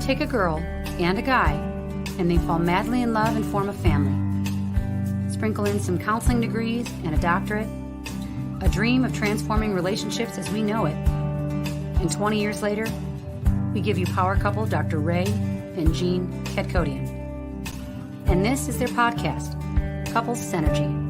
Take a girl and a guy, and they fall madly in love and form a family. Sprinkle in some counseling degrees and a doctorate, a dream of transforming relationships as we know it. And 20 years later, we give you power couple Dr. Ray and Jean Ketkodian. And this is their podcast, Couples Synergy.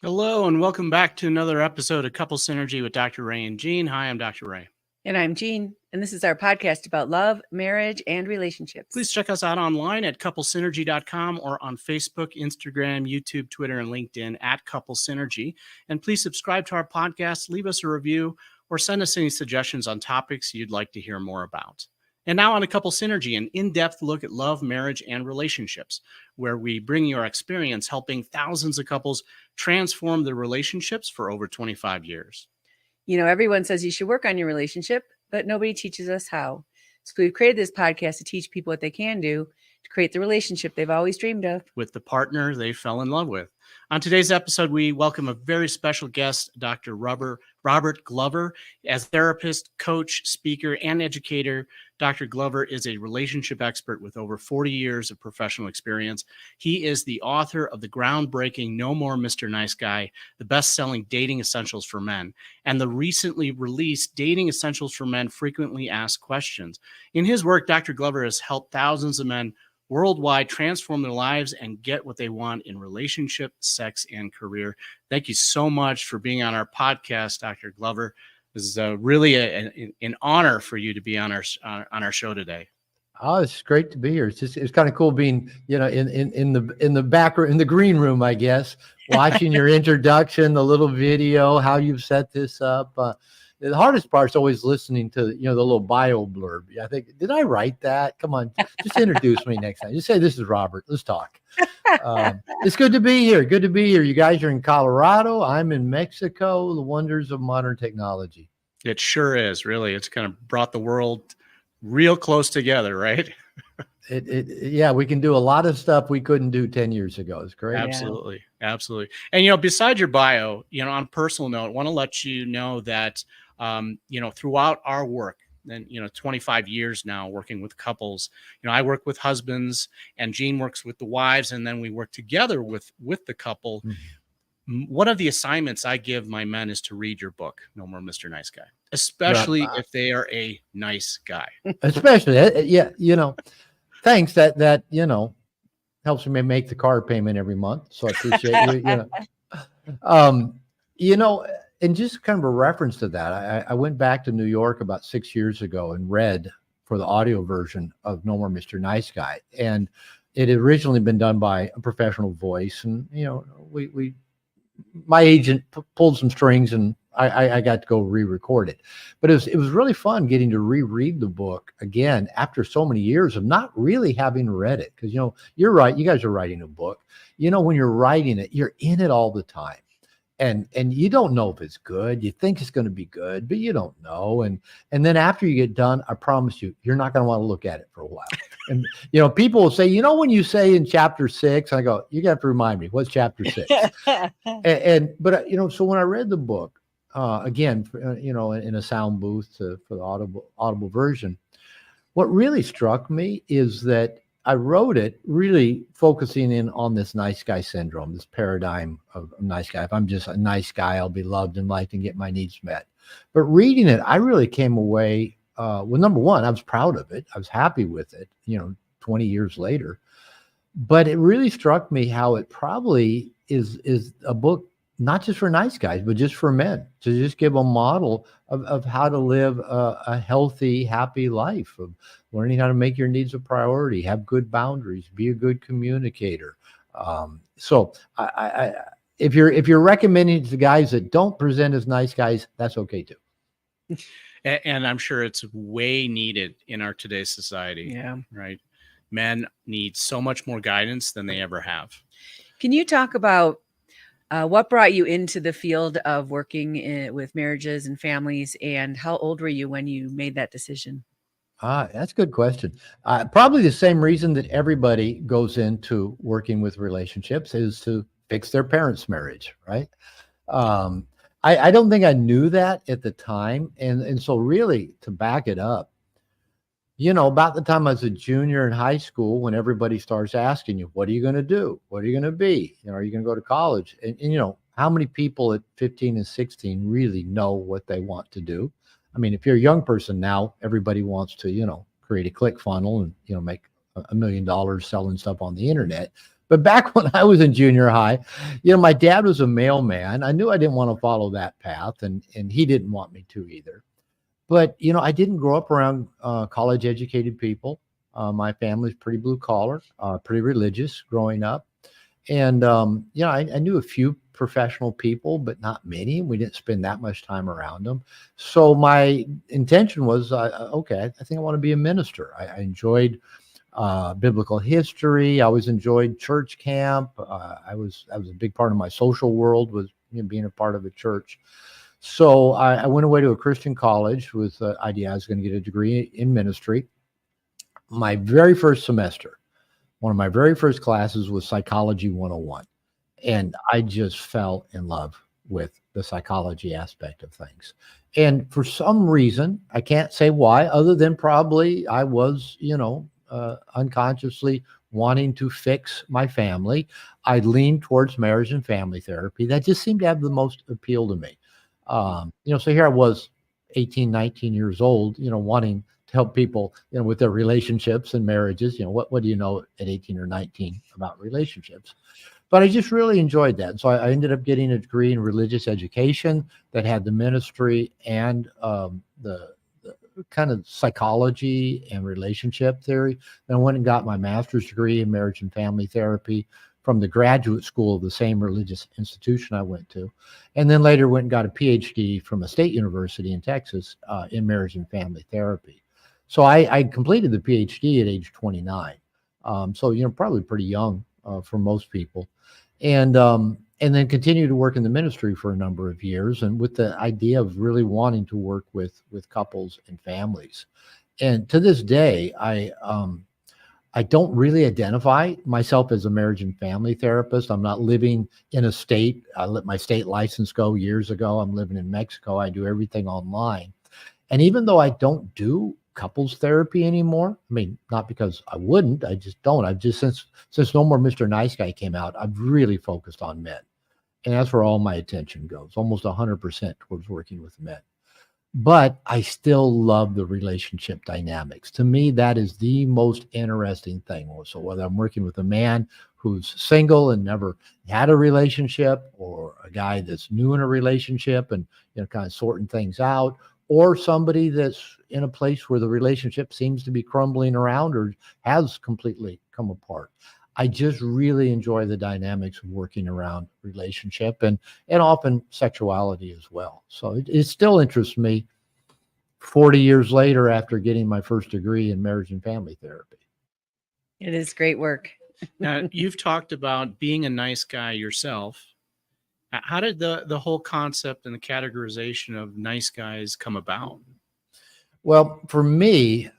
Hello, and welcome back to another episode of Couple Synergy with Dr. Ray and Jean. Hi, I'm Dr. Ray. And I'm Jean, and this is our podcast about love, marriage, and relationships. Please check us out online at couplesynergy.com or on Facebook, Instagram, YouTube, Twitter, and LinkedIn at Couple Synergy. And please subscribe to our podcast, leave us a review, or send us any suggestions on topics you'd like to hear more about. And now on a Couple Synergy, an in-depth look at love, marriage, and relationships, where we bring you our experience helping thousands of couples transform their relationships for over 25 years. You know, everyone says you should work on your relationship, but nobody teaches us how. So we've created this podcast to teach people what they can do to create the relationship they've always dreamed of with the partner they fell in love with. On today's episode, we welcome a very special guest, Dr. Robert Glover. As therapist, coach, speaker, and educator, Dr. Glover is a relationship expert with over 40 years of professional experience. He is the author of the groundbreaking No More Mr. Nice Guy, the best-selling Dating Essentials for Men, and the recently released Dating Essentials for Men Frequently Asked Questions. In his work, Dr. Glover has helped thousands of men worldwide transform their lives and get what they want in relationship, sex, and career. Thank you so much for being on our podcast, Dr. Glover. This is really an honor for you to be on our show today. Oh, it's great to be here. It's kind of cool being, you know, in the back in the green room, I guess, watching your introduction, the little video, how you've set this up. The hardest part is always listening to, you know, the little bio blurb. I think, did I write that? Come on, just introduce me next time. Just say, this is Robert. Let's talk. It's good to be here. Good to be here. You guys are in Colorado. I'm in Mexico. The wonders of modern technology. It sure is, really. It's kind of brought the world real close together, right? Yeah, we can do a lot of stuff we couldn't do 10 years ago. It's great. Absolutely. Absolutely. And, you know, besides your bio, you know, on a personal note, I want to let you know that, you know, throughout our work, and, you know, 25 years now working with couples, you know, I work with husbands and Jean works with the wives, and then we work together with the couple. Mm-hmm. One of the assignments I give my men is to read your book, No More Mr. Nice Guy, especially if they are a nice guy. Especially, yeah, you know, thanks. That you know, helps me make the car payment every month. So I appreciate you know, and just kind of a reference to that, I went back to New York about 6 years ago and read for the audio version of No More Mr. Nice Guy, and it had originally been done by a professional voice, and you know, my agent pulled some strings, and I got to go re-record it. But it was really fun getting to reread the book again after so many years of not really having read it. Because, you know, you're right. You guys are writing a book. You know, when you're writing it, you're in it all the time. And you don't know if it's good. You think it's going to be good, but you don't know. And then after you get done, I promise you, you're not going to want to look at it for a while. And, you know, people will say, you know, when you say in chapter 6, I go, you got to remind me, what's chapter 6? But, you know, so when I read the book, again, you know, in a sound booth for the audible version, what really struck me is that I wrote it really focusing in on this nice guy syndrome, this paradigm of a nice guy. If I'm just a nice guy, I'll be loved in life and get my needs met. But reading it, I really came away, well, number one, I was proud of it. I was happy with it, you know, 20 years later. But it really struck me how it probably is a book not just for nice guys, but just for men, to just give a model of how to live a healthy, happy life, of learning how to make your needs a priority, have good boundaries, be a good communicator. So if you're recommending to guys that don't present as nice guys, that's okay too. And I'm sure it's way needed in our today's society. Yeah. Right. Men need so much more guidance than they ever have. Can you talk about what brought you into the field of working with marriages and families, and how old were you when you made that decision? That's a good question. Probably the same reason that everybody goes into working with relationships is to fix their parents' marriage, right? I don't think I knew that at the time. And so really to back it up, about the time I was a junior in high school, when everybody starts asking you, what are you going to do? What are you going to be? Are you going to go to college? And how many people at 15 and 16 really know what they want to do? I mean, if you're a young person now, everybody wants to, create a click funnel and, make $1 million selling stuff on the internet. But back when I was in junior high, my dad was a mailman. I knew I didn't want to follow that path, and he didn't want me to either. But, I didn't grow up around college educated people. My family's pretty blue collar, pretty religious growing up. And, I knew a few professional people, but not many. We didn't spend that much time around them. So my intention was, okay, I think I want to be a minister. I enjoyed biblical history. I always enjoyed church camp. That was a big part of my social world, was being a part of a church. So I went away to a Christian college with the idea I was going to get a degree in ministry. My very first semester, one of my very first classes was Psychology 101. And I just fell in love with the psychology aspect of things. And for some reason, I can't say why, other than probably I was, unconsciously wanting to fix my family. I leaned towards marriage and family therapy. That just seemed to have the most appeal to me. So here I was 18, 19 years old, wanting to help people, with their relationships and marriages. What do you know at 18 or 19 about relationships? But I just really enjoyed that. So I ended up getting a degree in religious education that had the ministry and the kind of psychology and relationship theory. Then I went and got my master's degree in marriage and family therapy from the graduate school of the same religious institution I went to. And then later went and got a PhD from a state university in Texas in marriage and family therapy. So I completed the PhD at age 29. So, probably pretty young for most people. And then continued to work in the ministry for a number of years, and with the idea of really wanting to work with couples and families. And to this day, I don't really identify myself as a marriage and family therapist. I'm not living in a state. I let my state license go years ago. I'm living in Mexico. I do everything online. And even though I don't do couples therapy anymore, I mean, not because I wouldn't, I just don't. I've just, since No More Mr. Nice Guy came out, I've really focused on men. And that's where all my attention goes, almost 100% towards working with men. But I still love the relationship dynamics. To me, that is the most interesting thing. So whether I'm working with a man who's single and never had a relationship, or a guy that's new in a relationship and kind of sorting things out, or somebody that's in a place where the relationship seems to be crumbling around or has completely come apart. I just really enjoy the dynamics of working around relationship and often sexuality as well. So it still interests me 40 years later after getting my first degree in marriage and family therapy. It is great work. Now, you've talked about being a nice guy yourself. How did the whole concept and the categorization of nice guys come about? Well, for me,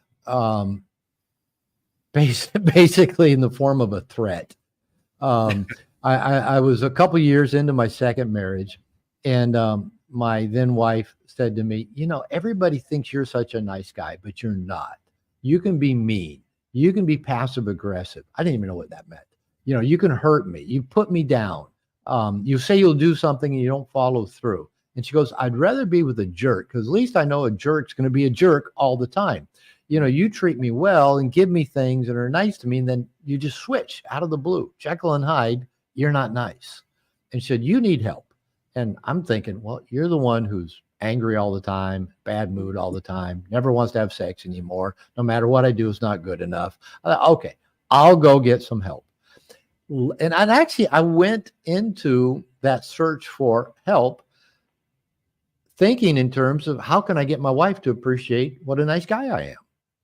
basically in the form of a threat. I was a couple years into my second marriage, and my then wife said to me, everybody thinks you're such a nice guy, but you're not. You can be mean. You can be passive aggressive. I didn't even know what that meant. You can hurt me. You put me down. You say you'll do something and you don't follow through. And she goes, I'd rather be with a jerk, because at least I know a jerk's going to be a jerk all the time. You treat me well and give me things and are nice to me, and then you just switch out of the blue. Jekyll and Hyde, you're not nice. And she said, you need help. And I'm thinking, well, you're the one who's angry all the time, bad mood all the time, never wants to have sex anymore. No matter what I do, it's not good enough. Okay, I'll go get some help. And I went into that search for help thinking in terms of how can I get my wife to appreciate what a nice guy I am?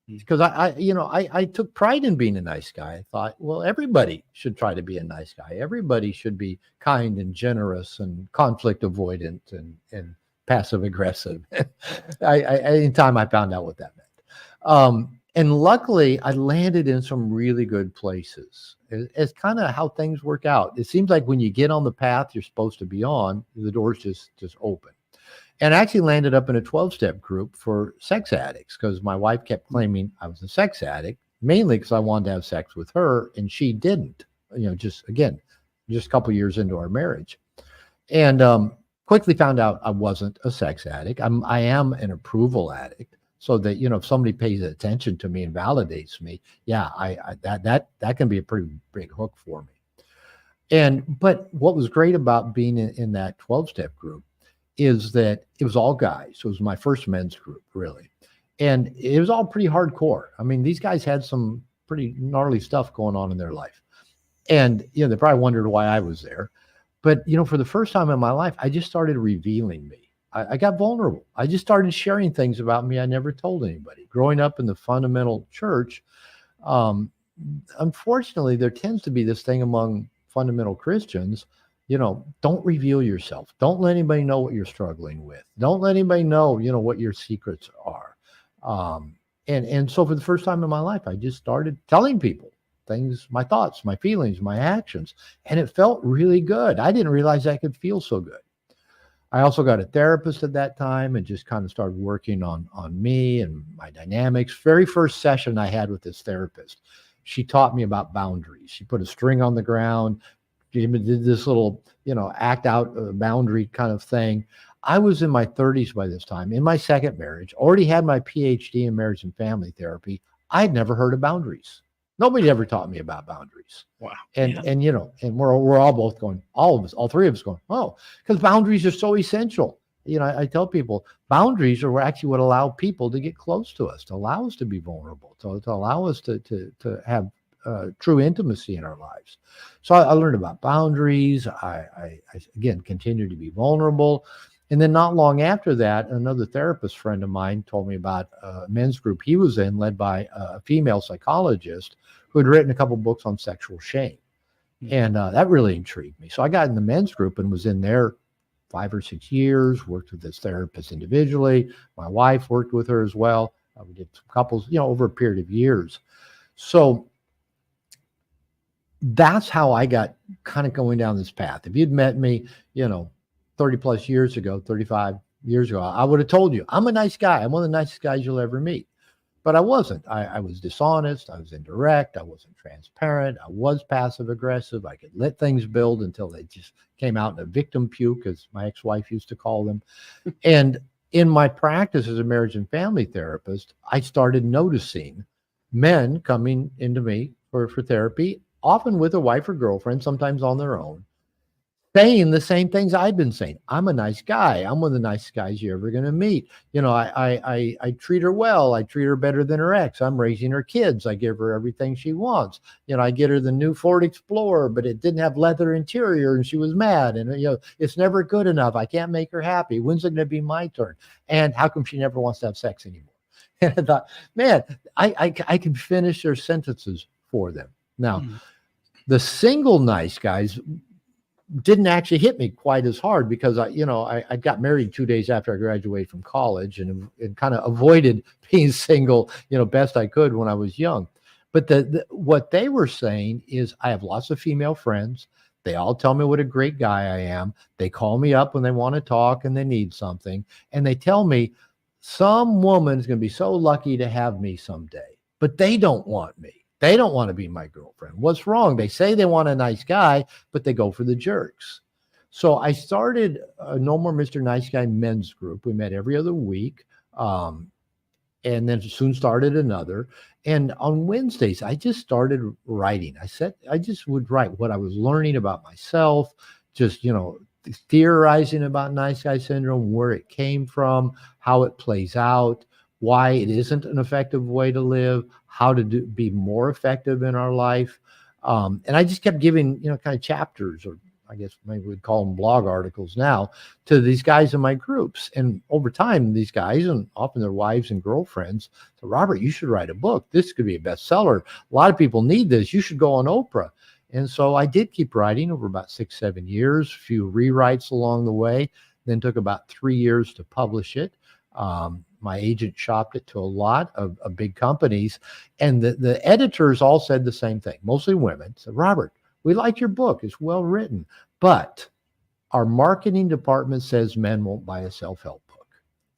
Because I took pride in being a nice guy. I thought, well, everybody should try to be a nice guy. Everybody should be kind and generous and conflict avoidant and passive aggressive. In time, I found out what that meant. And luckily, I landed in some really good places. It's kind of how things work out. It seems like when you get on the path you're supposed to be on, the doors just open. And I actually landed up in a 12-step group for sex addicts because my wife kept claiming I was a sex addict, mainly because I wanted to have sex with her and she didn't. Just a couple years into our marriage, and quickly found out I wasn't a sex addict. I am an approval addict. So that, if somebody pays attention to me and validates me, yeah, that can be a pretty big hook for me. But what was great about being in that 12-step group is that it was all guys. So it was my first men's group, really. And it was all pretty hardcore. I mean, these guys had some pretty gnarly stuff going on in their life. And, they probably wondered why I was there. But, for the first time in my life, I just started revealing me. I got vulnerable. I just started sharing things about me I never told anybody. Growing up in the fundamental church, unfortunately, there tends to be this thing among fundamental Christians, don't reveal yourself. Don't let anybody know what you're struggling with. Don't let anybody know, what your secrets are. And so for the first time in my life, I just started telling people things, my thoughts, my feelings, my actions, and it felt really good. I didn't realize I could feel so good. I also got a therapist at that time and just kind of started working on me and my dynamics. Very first session I had with this therapist, she taught me about boundaries. She put a string on the ground, did this little, act out a boundary kind of thing. I was in my 30s by this time, in my second marriage, already had my PhD in marriage and family therapy. I'd never heard of boundaries. Nobody ever taught me about boundaries. Wow. And we're all both going, all three of us going, oh, because boundaries are so essential. I tell people boundaries are actually what allow people to get close to us, to allow us to be vulnerable, to allow us to have true intimacy in our lives. So I learned about boundaries. I again continued to be vulnerable. And then not long after that, another therapist friend of mine told me about a men's group he was in, led by a female psychologist who had written a couple books on sexual shame. And that really intrigued me. So I got in the men's group and was in there 5 or 6 years, worked with this therapist individually. My wife worked with her as well. We did some couples, over a period of years. So that's how I got kind of going down this path. If you'd met me, 30 plus years ago, 35 years ago, I would have told you, I'm a nice guy. I'm one of the nicest guys you'll ever meet. But I wasn't. I was dishonest. I was indirect. I wasn't transparent. I was passive aggressive. I could let things build until they just came out in a victim puke, as my ex-wife used to call them. And in my practice as a marriage and family therapist, I started noticing men coming into me for therapy, often with a wife or girlfriend, sometimes on their own, saying the same things I've been saying. I'm a nice guy. I'm one of the nicest guys you're ever going to meet. I treat her well. I treat her better than her ex. I'm raising her kids. I give her everything she wants. I get her the new Ford Explorer, but it didn't have leather interior and she was mad. And, it's never good enough. I can't make her happy. When's it going to be my turn? And how come she never wants to have sex anymore? And I thought, man, I can finish their sentences for them. Now, the single nice guys didn't actually hit me quite as hard because I got married 2 days after I graduated from college and kind of avoided being single, best I could when I was young. But what they were saying is I have lots of female friends. They all tell me what a great guy I am. They call me up when they want to talk and they need something. And they tell me some woman's going to be so lucky to have me someday, but they don't want me. They don't want to be my girlfriend. What's wrong? They say they want a nice guy, but they go for the jerks. So I started a No More Mr. Nice Guy men's group. We met every other week. And then soon started another. And on Wednesdays, I just started writing. I just would write what I was learning about myself, just, theorizing about nice guy syndrome, where it came from, how it plays out, why it isn't an effective way to live, how to be more effective in our life. And I just kept giving, kind of chapters, or I guess maybe we'd call them blog articles now, to these guys in my groups. And over time, these guys, and often their wives and girlfriends, said, Robert, you should write a book. This could be a bestseller. A lot of people need this. You should go on Oprah. And so I did keep writing over about 6-7 years, a few rewrites along the way, then took about 3 years to publish it. My agent shopped it to a lot of big companies, and the editors all said the same thing. Mostly women said, "Robert, we like your book. It's well written, but our marketing department says men won't buy a self-help book."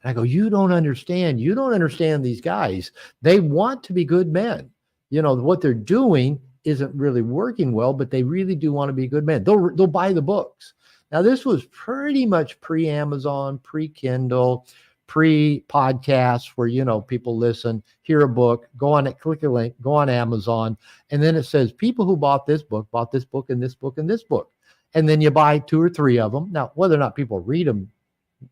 And I go, "You don't understand. You don't understand these guys. They want to be good men. What they're doing isn't really working well, but they really do want to be good men. They'll buy the books." Now, this was pretty much pre-Amazon, pre-Kindle, pre-podcast, where, people listen, hear a book, go on it, click a link, go on Amazon, and then it says people who bought this book, and this book, and this book. And then you buy 2 or 3 of them. Now, whether or not people read them,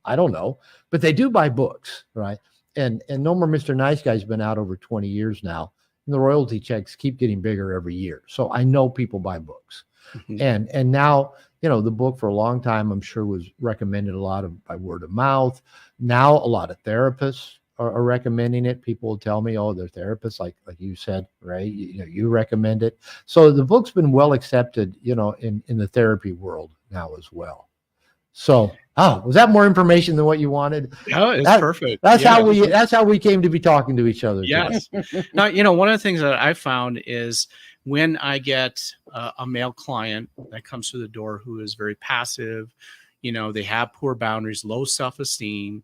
I don't know, but they do buy books, right? And No More Mr. Nice Guy's been out over 20 years now, and the royalty checks keep getting bigger every year. So I know people buy books. Mhm. And now, the book for a long time, I'm sure, was recommended a lot by word of mouth. Now a lot of therapists are recommending it. People will tell me, "Oh, they're therapists," like you said, right? You recommend it. So the book's been well accepted, in the therapy world now as well. So, was that more information than what you wanted? Yeah, it's That- perfect. That's Yeah. how we came to be talking to each other today. Yes. Now, one of the things that I found is when I get a male client that comes through the door who is very passive, they have poor boundaries, low self-esteem,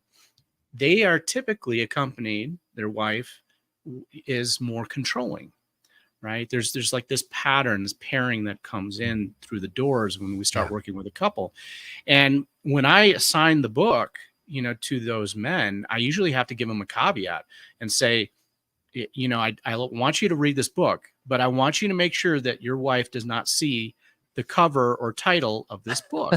they are typically accompanied, their wife is more controlling, right? There's like this pattern, this pairing that comes in through the doors when we start working with a couple. And when I assign the book, to those men, I usually have to give them a caveat and say, I want you to read this book, but I want you to make sure that your wife does not see the cover or title of this book.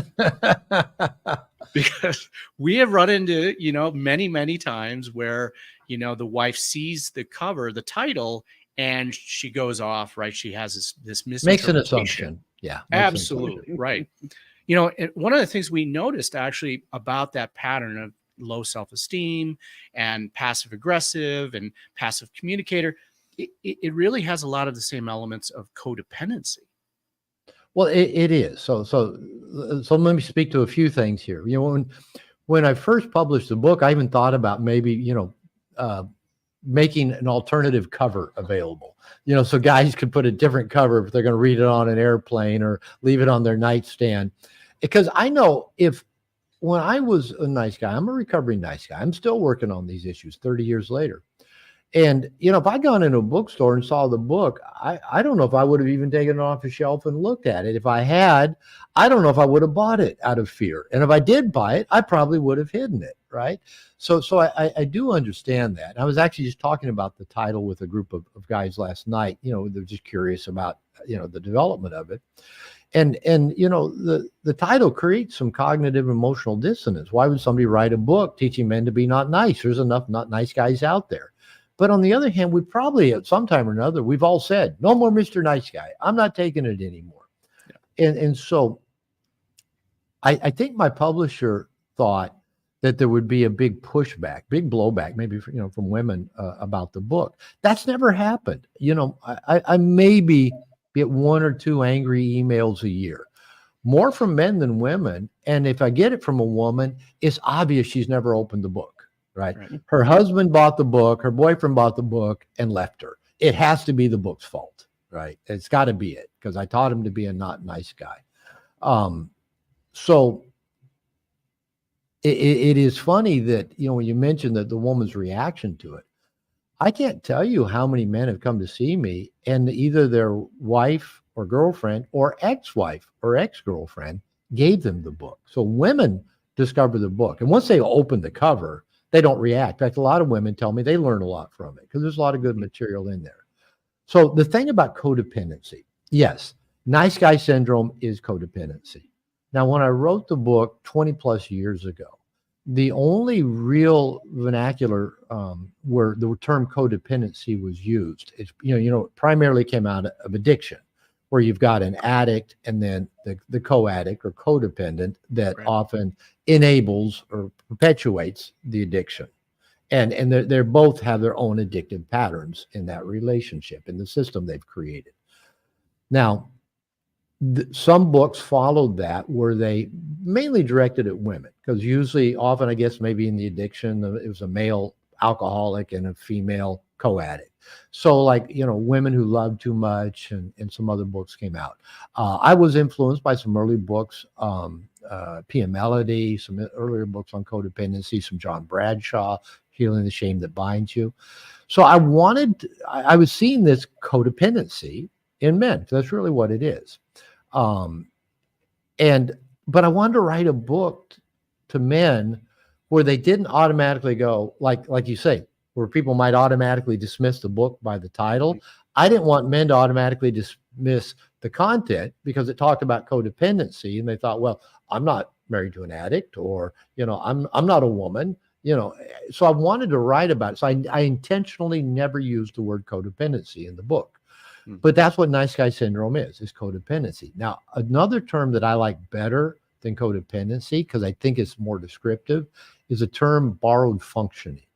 Because we have run into, many, many times where, the wife sees the cover, the title, and she goes off, right? She has this Makes an misinterpretation. assumption. Yeah. makes an Absolutely. Right. And one of the things we noticed actually about that pattern of low self-esteem and passive aggressive and passive communicator, it really has a lot of the same elements of codependency. Well, it is. So let me speak to a few things here. When I first published the book, I even thought about maybe, making an alternative cover available, so guys could put a different cover if they're going to read it on an airplane or leave it on their nightstand. Because I know when I was a nice guy, I'm a recovering nice guy. I'm still working on these issues 30 years later. And, if I'd gone into a bookstore and saw the book, I don't know if I would have even taken it off the shelf and looked at it. If I had, I don't know if I would have bought it out of fear. And if I did buy it, I probably would have hidden it, right? So I do understand that. I was actually just talking about the title with a group of guys last night. They're just curious about, the development of it. And the title creates some cognitive emotional dissonance. Why would somebody write a book teaching men to be not nice? There's enough not nice guys out there. But on the other hand, we probably at some time or another, we've all said, "No more Mr. Nice Guy. I'm not taking it anymore." Yeah. And so I think my publisher thought that there would be a big pushback, big blowback, maybe from women about the book. That's never happened. I maybe get 1 or 2 angry emails a year, more from men than women. And if I get it from a woman, it's obvious she's never opened the book. Right. Her husband bought the book, her boyfriend bought the book and left her. It has to be the book's fault, right? It's got to be it because I taught him to be a not nice guy. So it is funny that, when you mentioned that the woman's reaction to it, I can't tell you how many men have come to see me and either their wife or girlfriend or ex-wife or ex-girlfriend gave them the book. So women discover the book. And once they open the cover, they don't react. In fact, a lot of women tell me they learn a lot from it because there's a lot of good material in there. So the thing about codependency, yes, nice guy syndrome is codependency. Now, when I wrote the book 20 plus years ago, the only real vernacular where the term codependency was used, it primarily came out of addiction, where you've got an addict and then the co-addict or codependent that often enables or perpetuates the addiction. And they both have their own addictive patterns in that relationship, in the system they've created. Now, some books followed that where they mainly directed at women, because usually, often, I guess, maybe in the addiction, it was a male alcoholic and a female co-addict. So like, women who love too much, and some other books came out. I was influenced by some early books, Pia Melody, some earlier books on codependency, some John Bradshaw, Healing the Shame That Binds You. So I was seeing this codependency in men. That's really what it is. But I wanted to write a book to men where they didn't automatically go, like you say, where people might automatically dismiss the book by the title. I didn't want men to automatically dismiss the content because it talked about codependency, and they thought, well, I'm not married to an addict, or, I'm not a woman, so I wanted to write about it. So I intentionally never used the word codependency in the book. But that's what nice guy syndrome is codependency. Now, another term that I like better than codependency, because I think it's more descriptive, is the term borrowed functioning,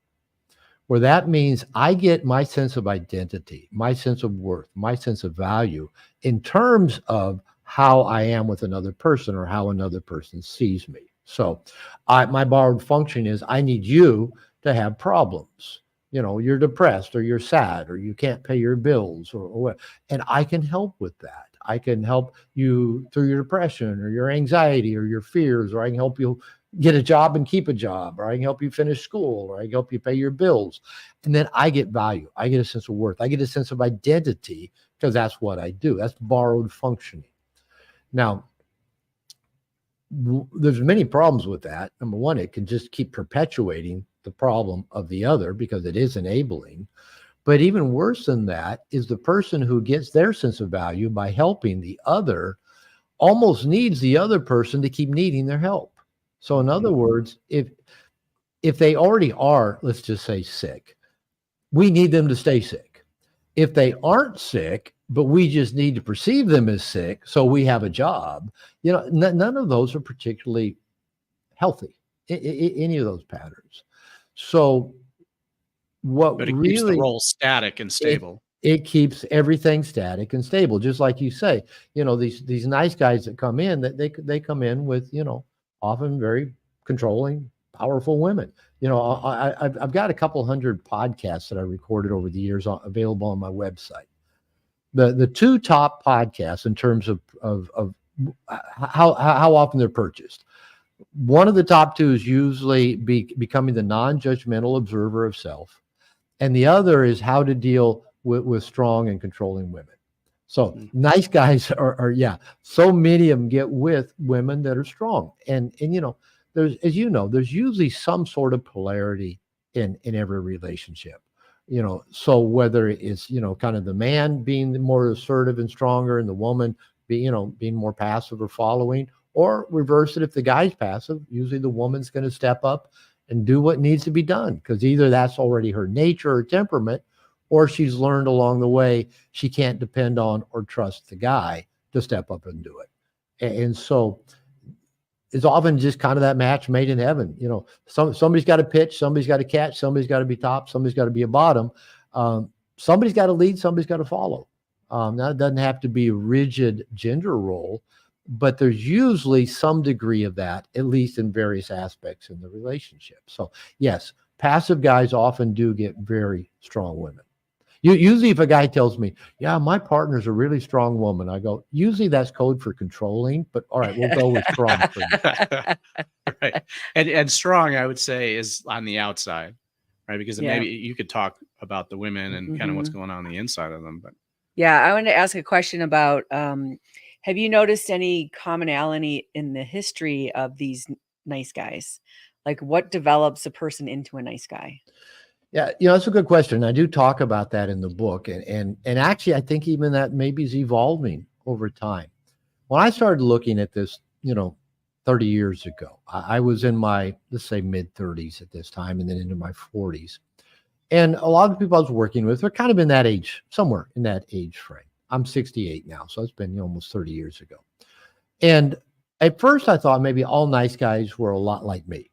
where that means I get my sense of identity, my sense of worth, my sense of value in terms of how I am with another person or how another person sees me. So my borrowed function is I need you to have problems. You're depressed, or you're sad, or you can't pay your bills, or what, and I can help with that. I can help you through your depression or your anxiety or your fears, or I can help you get a job and keep a job, or I can help you finish school, or I can help you pay your bills. And then I get value. I get a sense of worth. I get a sense of identity because that's what I do. That's borrowed functioning. Now, there's many problems with that. Number one, it can just keep perpetuating the problem of the other because it is enabling. But even worse than that is the person who gets their sense of value by helping the other almost needs the other person to keep needing their help. So in other words, if they already are, let's just say, sick, we need them to stay sick. If they aren't sick, but we just need to perceive them as sick so we have a job, none of those are particularly healthy, any of those patterns. So but it keeps the role static and stable. It keeps everything static and stable, just like you say. These nice guys that come in, that they come in with often very controlling, powerful women. I've got a couple hundred podcasts that I recorded over the years available on my website. The two top podcasts in terms of how often they're purchased. One of the top two is usually becoming the non-judgmental observer of self. And the other is how to deal with strong and controlling women. So nice guys are so many of them get with women that are strong. And there's, as there's usually some sort of polarity in every relationship. So whether it's, kind of the man being more assertive and stronger and the woman being more passive or following, or reverse it. If the guy's passive, usually the woman's going to step up and do what needs to be done, because either that's already her nature or temperament, or she's learned along the way she can't depend on or trust the guy to step up and do it. And so it's often just kind of that match made in heaven. Somebody's got to pitch, somebody's got to catch, somebody's got to be top, somebody's got to be a bottom. Somebody's got to lead, somebody's got to follow. Now, it doesn't have to be a rigid gender role, but there's usually some degree of that, at least in various aspects in the relationship. So yes, passive guys often do get very strong women. Usually if a guy tells me, yeah, my partner's a really strong woman, I go, usually that's code for controlling, but all right, we'll go with strong for you. Right. And strong, I would say, is on the outside, right? Because maybe you could talk about the women and kind of what's going on the inside of them. But yeah, I wanted to ask a question about, have you noticed any commonality in the history of these nice guys? Like what develops a person into a nice guy? Yeah, that's a good question. I do talk about that in the book. And actually, I think even that maybe is evolving over time. When I started looking at this, 30 years ago, I was in my, let's say, mid-30s at this time, and then into my 40s. And a lot of the people I was working with are kind of in that age, somewhere in that age frame. I'm 68 now, so it's been almost 30 years ago. And at first I thought maybe all nice guys were a lot like me.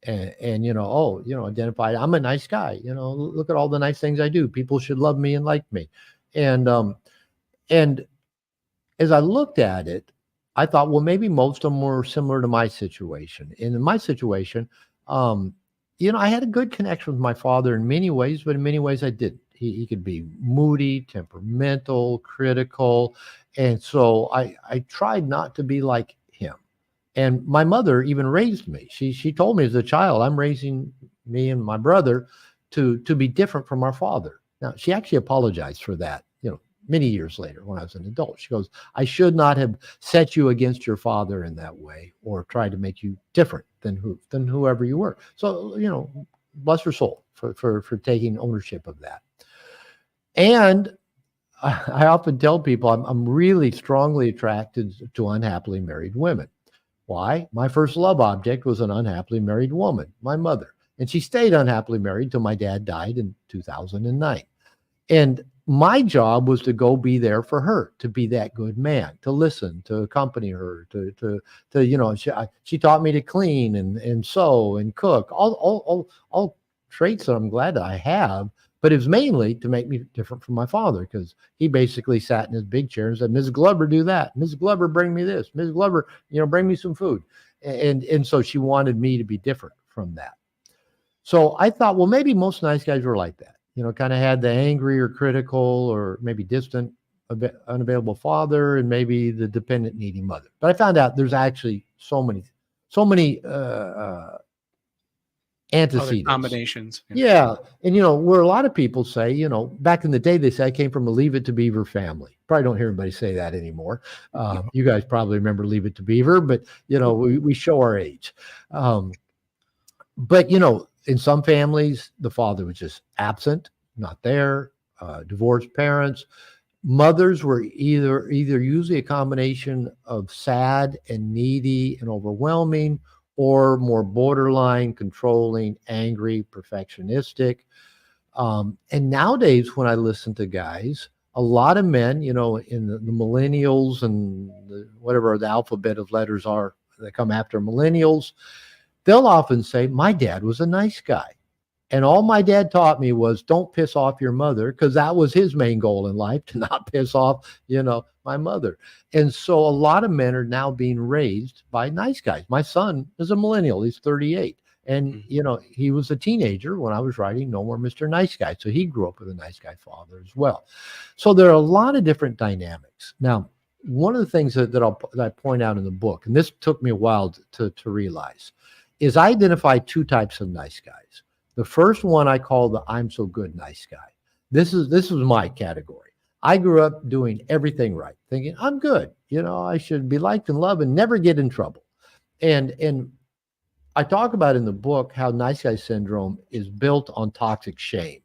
And identify, I'm a nice guy, look at all the nice things I do. People should love me and like me. And as I looked at it, I thought, well, maybe most of them were similar to my situation. And in my situation, I had a good connection with my father in many ways, but in many ways I didn't. He could be moody, temperamental, critical. And so I tried not to be like him. And my mother even raised me. She told me as a child, I'm raising me and my brother to be different from our father. Now, she actually apologized for that, many years later when I was an adult. She goes, I should not have set you against your father in that way or tried to make you different than whoever you were. So, bless her soul for taking ownership of that. And I often tell people I'm really strongly attracted to unhappily married women. Why? My first love object was an unhappily married woman, my mother. And she stayed unhappily married till my dad died in 2009. And my job was to go be there for her, to be that good man, to listen, to accompany her, she taught me to clean and sew and cook, all traits that I'm glad that I have. But it was mainly to make me different from my father, because he basically sat in his big chair and said, Ms. Glover, do that. Ms. Glover, bring me this. Ms. Glover, bring me some food. And so she wanted me to be different from that. So I thought, well, maybe most nice guys were like that, kind of had the angry or critical or maybe distant, unavailable father, and maybe the dependent, needy mother. But I found out there's actually so many antecedents. Other combinations. Yeah. And, where a lot of people say, back in the day, they say I came from a Leave It to Beaver family. Probably don't hear anybody say that anymore. You guys probably remember Leave It to Beaver, but, we show our age. But, in some families, the father was just absent, not there, divorced parents. Mothers were either usually a combination of sad and needy and overwhelming, or more borderline, controlling, angry, perfectionistic. And nowadays, when I listen to guys, a lot of men, in the millennials and whatever the alphabet of letters are that come after millennials, they'll often say, my dad was a nice guy. And all my dad taught me was don't piss off your mother, because that was his main goal in life, to not piss off, my mother. And so a lot of men are now being raised by nice guys. My son is a millennial. He's 38. And, he was a teenager when I was writing No More Mr. Nice Guy. So he grew up with a nice guy father as well. So there are a lot of different dynamics. Now, one of the things that I point out in the book, and this took me a while to realize, is I identify two types of nice guys. The first one I call the I'm so good nice guy. This was my category. I grew up doing everything right, thinking I'm good. I should be liked and loved and never get in trouble. And I talk about in the book how nice guy syndrome is built on toxic shame.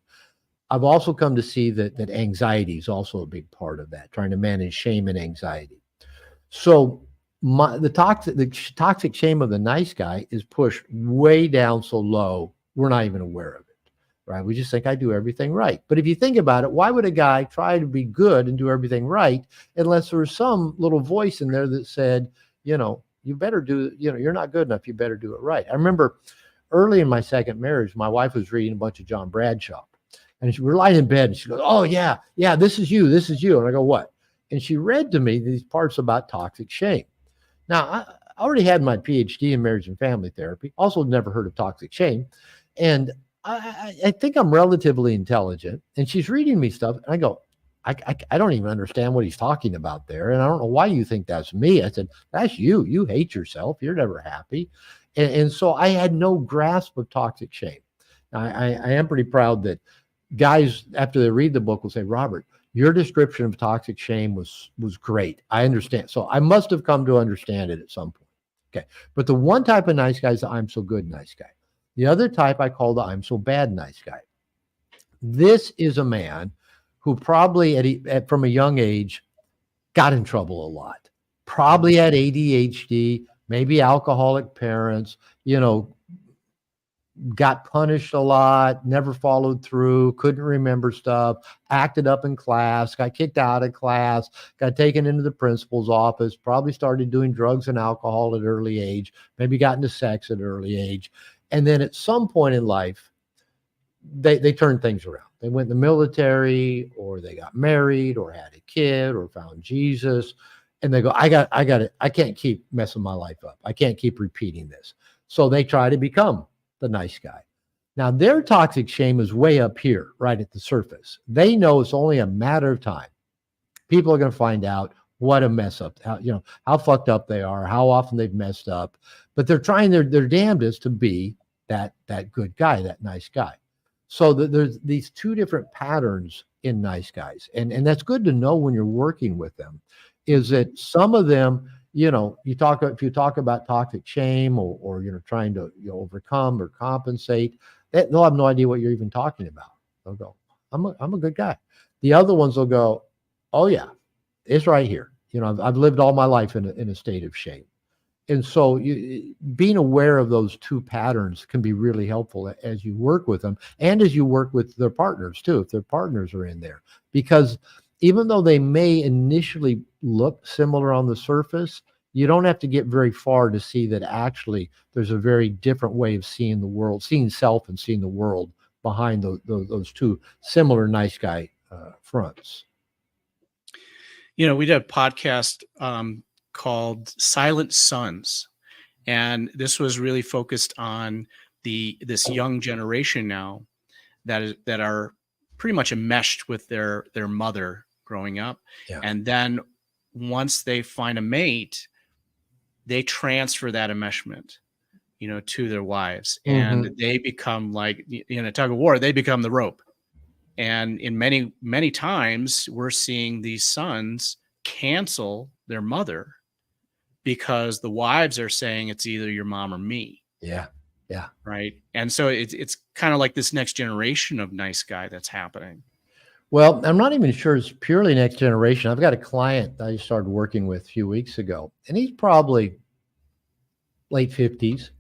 I've also come to see that anxiety is also a big part of that, trying to manage shame and anxiety. So the toxic shame of the nice guy is pushed way down so low, we're not even aware of it, right? We just think I do everything right. But if you think about it, why would a guy try to be good and do everything right unless there was some little voice in there that said, you better do, you're not good enough, you better do it right. I remember early in my second marriage, my wife was reading a bunch of John Bradshaw, and we were lying in bed and she goes, oh yeah, this is you. And I go, what? And she read to me these parts about toxic shame. Now, I already had my PhD in marriage and family therapy, also never heard of toxic shame. And I think I'm relatively intelligent. And she's reading me stuff. And I go, I don't even understand what he's talking about there. And I don't know why you think that's me. I said, that's you. You hate yourself. You're never happy. And so I had no grasp of toxic shame. Now, I am pretty proud that guys, after they read the book, will say, Robert, your description of toxic shame was great. I understand. So I must have come to understand it at some point. Okay. But the one type of nice guy is the I'm so good nice guy. The other type I call the I'm so bad nice guy. This is a man who probably from a young age got in trouble a lot. Probably had ADHD, maybe alcoholic parents, got punished a lot, never followed through, couldn't remember stuff, acted up in class, got kicked out of class, got taken into the principal's office, probably started doing drugs and alcohol at an early age, maybe got into sex at an early age. And then at some point in life, they turned things around. They went in the military, or they got married, or had a kid, or found Jesus. And they go, I got it. I can't keep messing my life up. I can't keep repeating this. So they try to become the nice guy. Now, their toxic shame is way up here, right at the surface. They know it's only a matter of time. People are going to find out what a mess up, how fucked up they are, how often they've messed up, but they're trying their damnedest to be that good guy, that nice guy. So there's these two different patterns in nice guys, and that's good to know when you're working with them. Is that some of them, if you talk about toxic shame or trying to overcome or compensate, they'll have no idea what you're even talking about. They'll go, I'm a good guy. The other ones will go, oh yeah, it's right here. I've lived all my life in a state of shame. And so being aware of those two patterns can be really helpful as you work with them and as you work with their partners too, if their partners are in there. Because even though they may initially look similar on the surface, you don't have to get very far to see that actually there's a very different way of seeing the world, seeing self and seeing the world behind those two similar nice guy fronts. We did a podcast called Silent Sons, and this was really focused on this young generation now that are pretty much enmeshed with their mother growing up. Yeah. And then once they find a mate, they transfer that enmeshment, to their wives, and they become like in a tug of war, they become the rope. And in many, many times we're seeing these sons cancel their mother because the wives are saying it's either your mom or me. Yeah. Yeah. Right. And so it's kind of like this next generation of nice guy that's happening. Well, I'm not even sure it's purely next generation. I've got a client that I started working with a few weeks ago, and he's probably late 50s.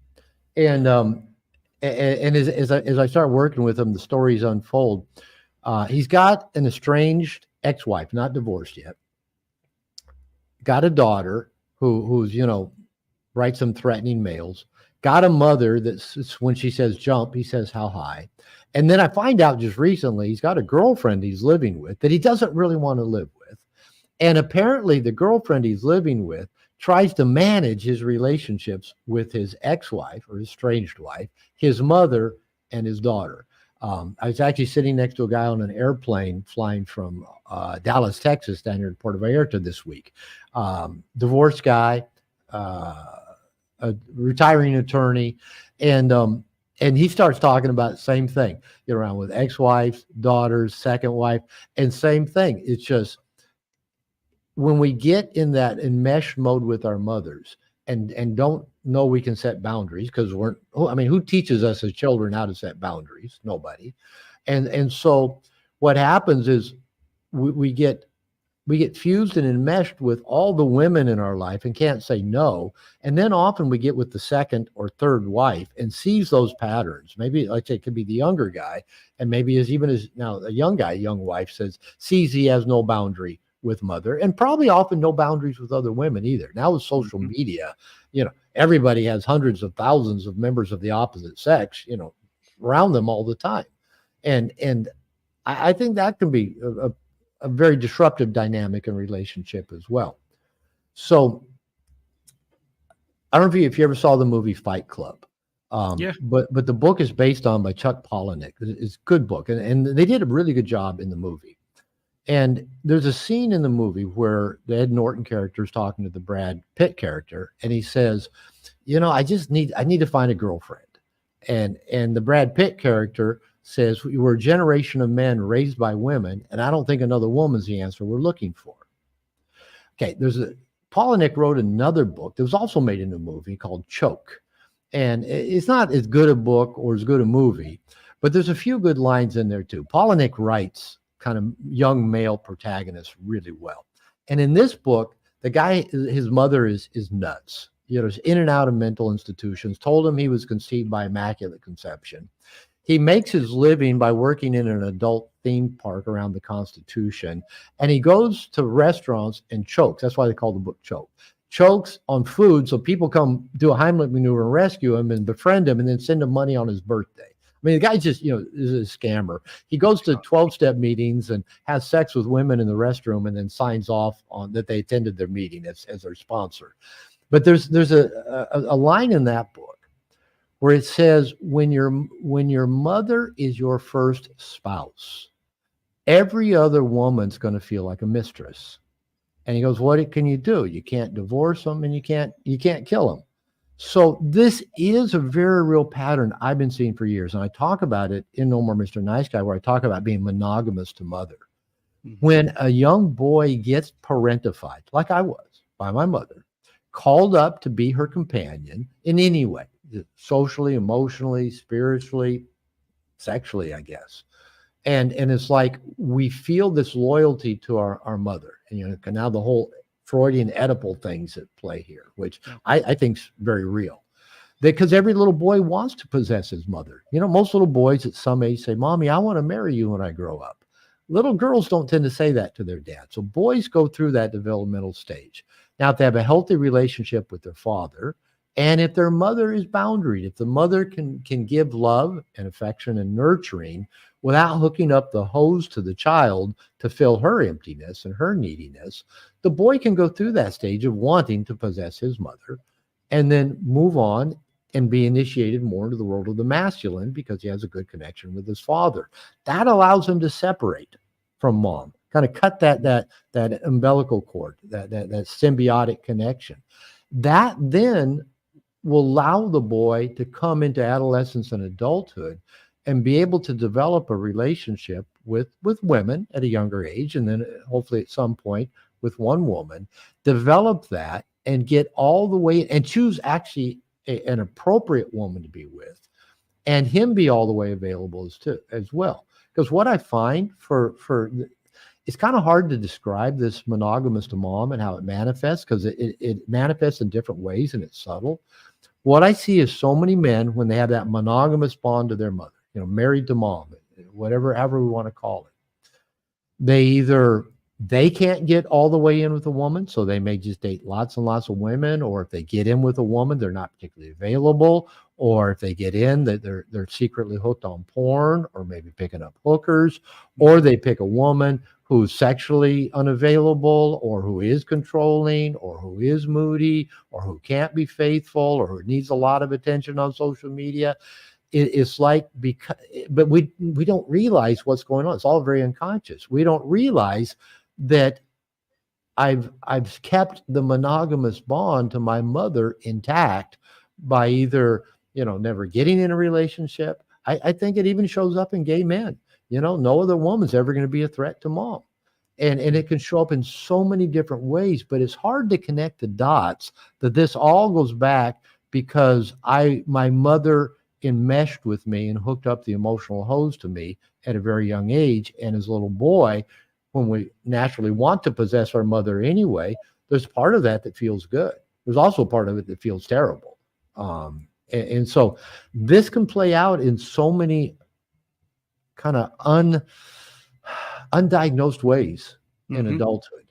And as I start working with him, the stories unfold. He's got an estranged ex-wife, not divorced yet. Got a daughter who's writes some threatening mails. Got a mother that's when she says jump, he says how high. And then I find out just recently he's got a girlfriend he's living with that he doesn't really want to live with. And apparently the girlfriend he's living with tries to manage his relationships with his ex-wife or his estranged wife, his mother, and his daughter. I was actually sitting next to a guy on an airplane flying from Dallas, Texas, down here in Puerto Vallarta this week. Divorced guy, a retiring attorney, and he starts talking about the same thing. Get around with ex-wives, daughters, second wife, and same thing. It's just when we get in that enmeshed mode with our mothers and don't know we can set boundaries, because who teaches us as children how to set boundaries? Nobody. And so what happens is we get fused and enmeshed with all the women in our life and can't say no. And then often we get with the second or third wife and sees those patterns. Maybe, like I say, it could be the younger guy, and maybe now a young wife sees he has no boundary with mother, and probably often no boundaries with other women either. Now with social media, everybody has hundreds of thousands of members of the opposite sex, around them all the time. And I think that can be a very disruptive dynamic in relationship as well. So I don't know if you ever saw the movie Fight Club. Yeah. But the book is based on by Chuck Palahniuk. It's a good book. And they did a really good job in the movie. And there's a scene in the movie where the Ed Norton character is talking to the Brad Pitt character, and he says, I need to find a girlfriend. And the Brad Pitt character says, we're a generation of men raised by women, and I don't think another woman's the answer we're looking for. Okay, Palahniuk wrote another book that was also made into a movie called Choke. And it's not as good a book or as good a movie, but there's a few good lines in there too. Palahniuk writes kind of young male protagonists really well. And in this book, the guy, his mother is nuts. Is in and out of mental institutions, told him he was conceived by Immaculate Conception. He makes his living by working in an adult theme park around the Constitution. And he goes to restaurants and chokes. That's why they call the book Choke. Chokes on food. So people come do a Heimlich maneuver and rescue him and befriend him and then send him money on his birthday. I mean, the guy just, is a scammer. He goes to 12-step meetings and has sex with women in the restroom and then signs off on that they attended their meeting as their sponsor. But there's a line in that book where it says, when your mother is your first spouse, every other woman's going to feel like a mistress. And he goes, what can you do? You can't divorce them, and you can't kill them. So this is a very real pattern I've been seeing for years. And I talk about it in No More Mr. Nice Guy, where I talk about being monogamous to mother. When a young boy gets parentified, like I was, by my mother, called up to be her companion in any way, socially, emotionally, spiritually, sexually, I guess. And it's like we feel this loyalty to our mother. And, now the whole Freudian Oedipal things at play here, which I think is very real. Because every little boy wants to possess his mother. Most little boys at some age say, Mommy, I want to marry you when I grow up. Little girls don't tend to say that to their dad. So boys go through that developmental stage. Now, if they have a healthy relationship with their father, and if their mother is boundaried, if the mother can give love and affection and nurturing without hooking up the hose to the child to fill her emptiness and her neediness, the boy can go through that stage of wanting to possess his mother and then move on and be initiated more into the world of the masculine because he has a good connection with his father. That allows him to separate from mom, kind of cut that umbilical cord, that symbiotic connection. That then will allow the boy to come into adolescence and adulthood and be able to develop a relationship with women at a younger age, and then hopefully at some point with one woman, develop that and get all the way and choose actually an appropriate woman to be with, and him be all the way available as well. Because what I find it's kind of hard to describe this monogamous to mom and how it manifests, because it manifests in different ways and it's subtle. What I see is so many men, when they have that monogamous bond to their mother, married to mom, however we want to call it, they can't get all the way in with a woman, so they may just date lots and lots of women, or if they get in with a woman, they're not particularly available, or if they get in, they're secretly hooked on porn, or maybe picking up hookers, or they pick a woman who's sexually unavailable, or who is controlling, or who is moody, or who can't be faithful, or who needs a lot of attention on social media. It's like, but we don't realize what's going on. It's all very unconscious. We don't realize that I've kept the monogamous bond to my mother intact by either, never getting in a relationship. I think it even shows up in gay men. No other woman's ever going to be a threat to mom. And it can show up in so many different ways, but it's hard to connect the dots that this all goes back because my mother enmeshed with me and hooked up the emotional hose to me at a very young age. And as a little boy, when we naturally want to possess our mother anyway, there's part of that feels good. There's also part of it that feels terrible. And so this can play out in so many kind of undiagnosed ways in adulthood.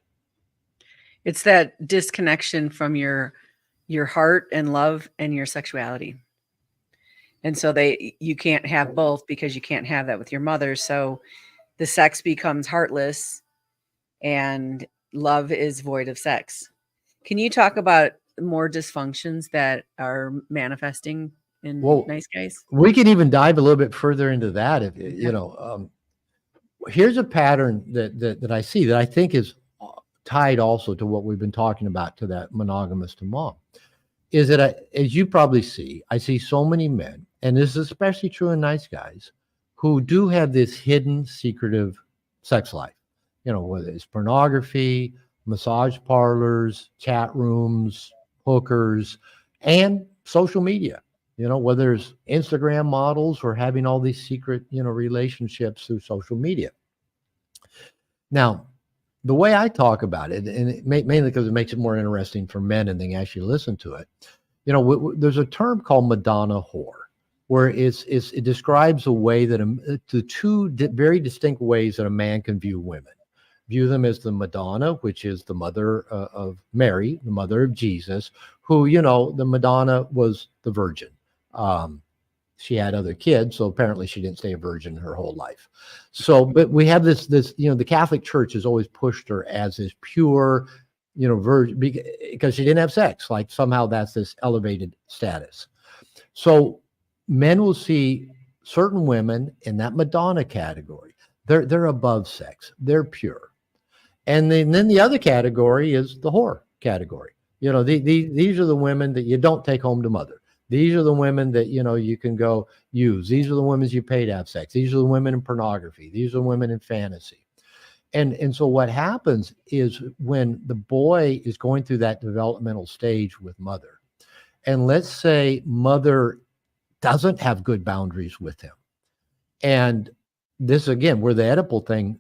It's that disconnection from your heart and love and your sexuality. And so you can't have both because you can't have that with your mother. So the sex becomes heartless and love is void of sex. Can you talk about more dysfunctions that are manifesting in nice guys? We can even dive a little bit further into that. If here's a pattern that I see that I think is tied also to what we've been talking about, to that monogamous to mom, is that as you probably see, I see so many men, and this is especially true in nice guys, who do have this hidden, secretive sex life. Whether it's pornography, massage parlors, chat rooms, hookers, and social media. Whether it's Instagram models or having all these secret, relationships through social media. Now, the way I talk about it, and mainly because it makes it more interesting for men and they actually listen to it, there's a term called Madonna whore, where it describes a way that the two very distinct ways that a man can view women. View them as the Madonna, which is the mother of Mary, the mother of Jesus, who, the Madonna was the virgin. She had other kids, so apparently she didn't stay a virgin her whole life. So, but we have this, the Catholic Church has always pushed her as this pure, virgin, because she didn't have sex. Like somehow that's this elevated status. So men will see certain women in that Madonna category. They're above sex. They're pure. And then the other category is the whore category. These are the women that you don't take home to mother. These are the women that, you can go use. These are the women you pay to have sex. These are the women in pornography. These are the women in fantasy. And so what happens is when the boy is going through that developmental stage with mother, and let's say mother doesn't have good boundaries with him. And this, again, where the Oedipal thing,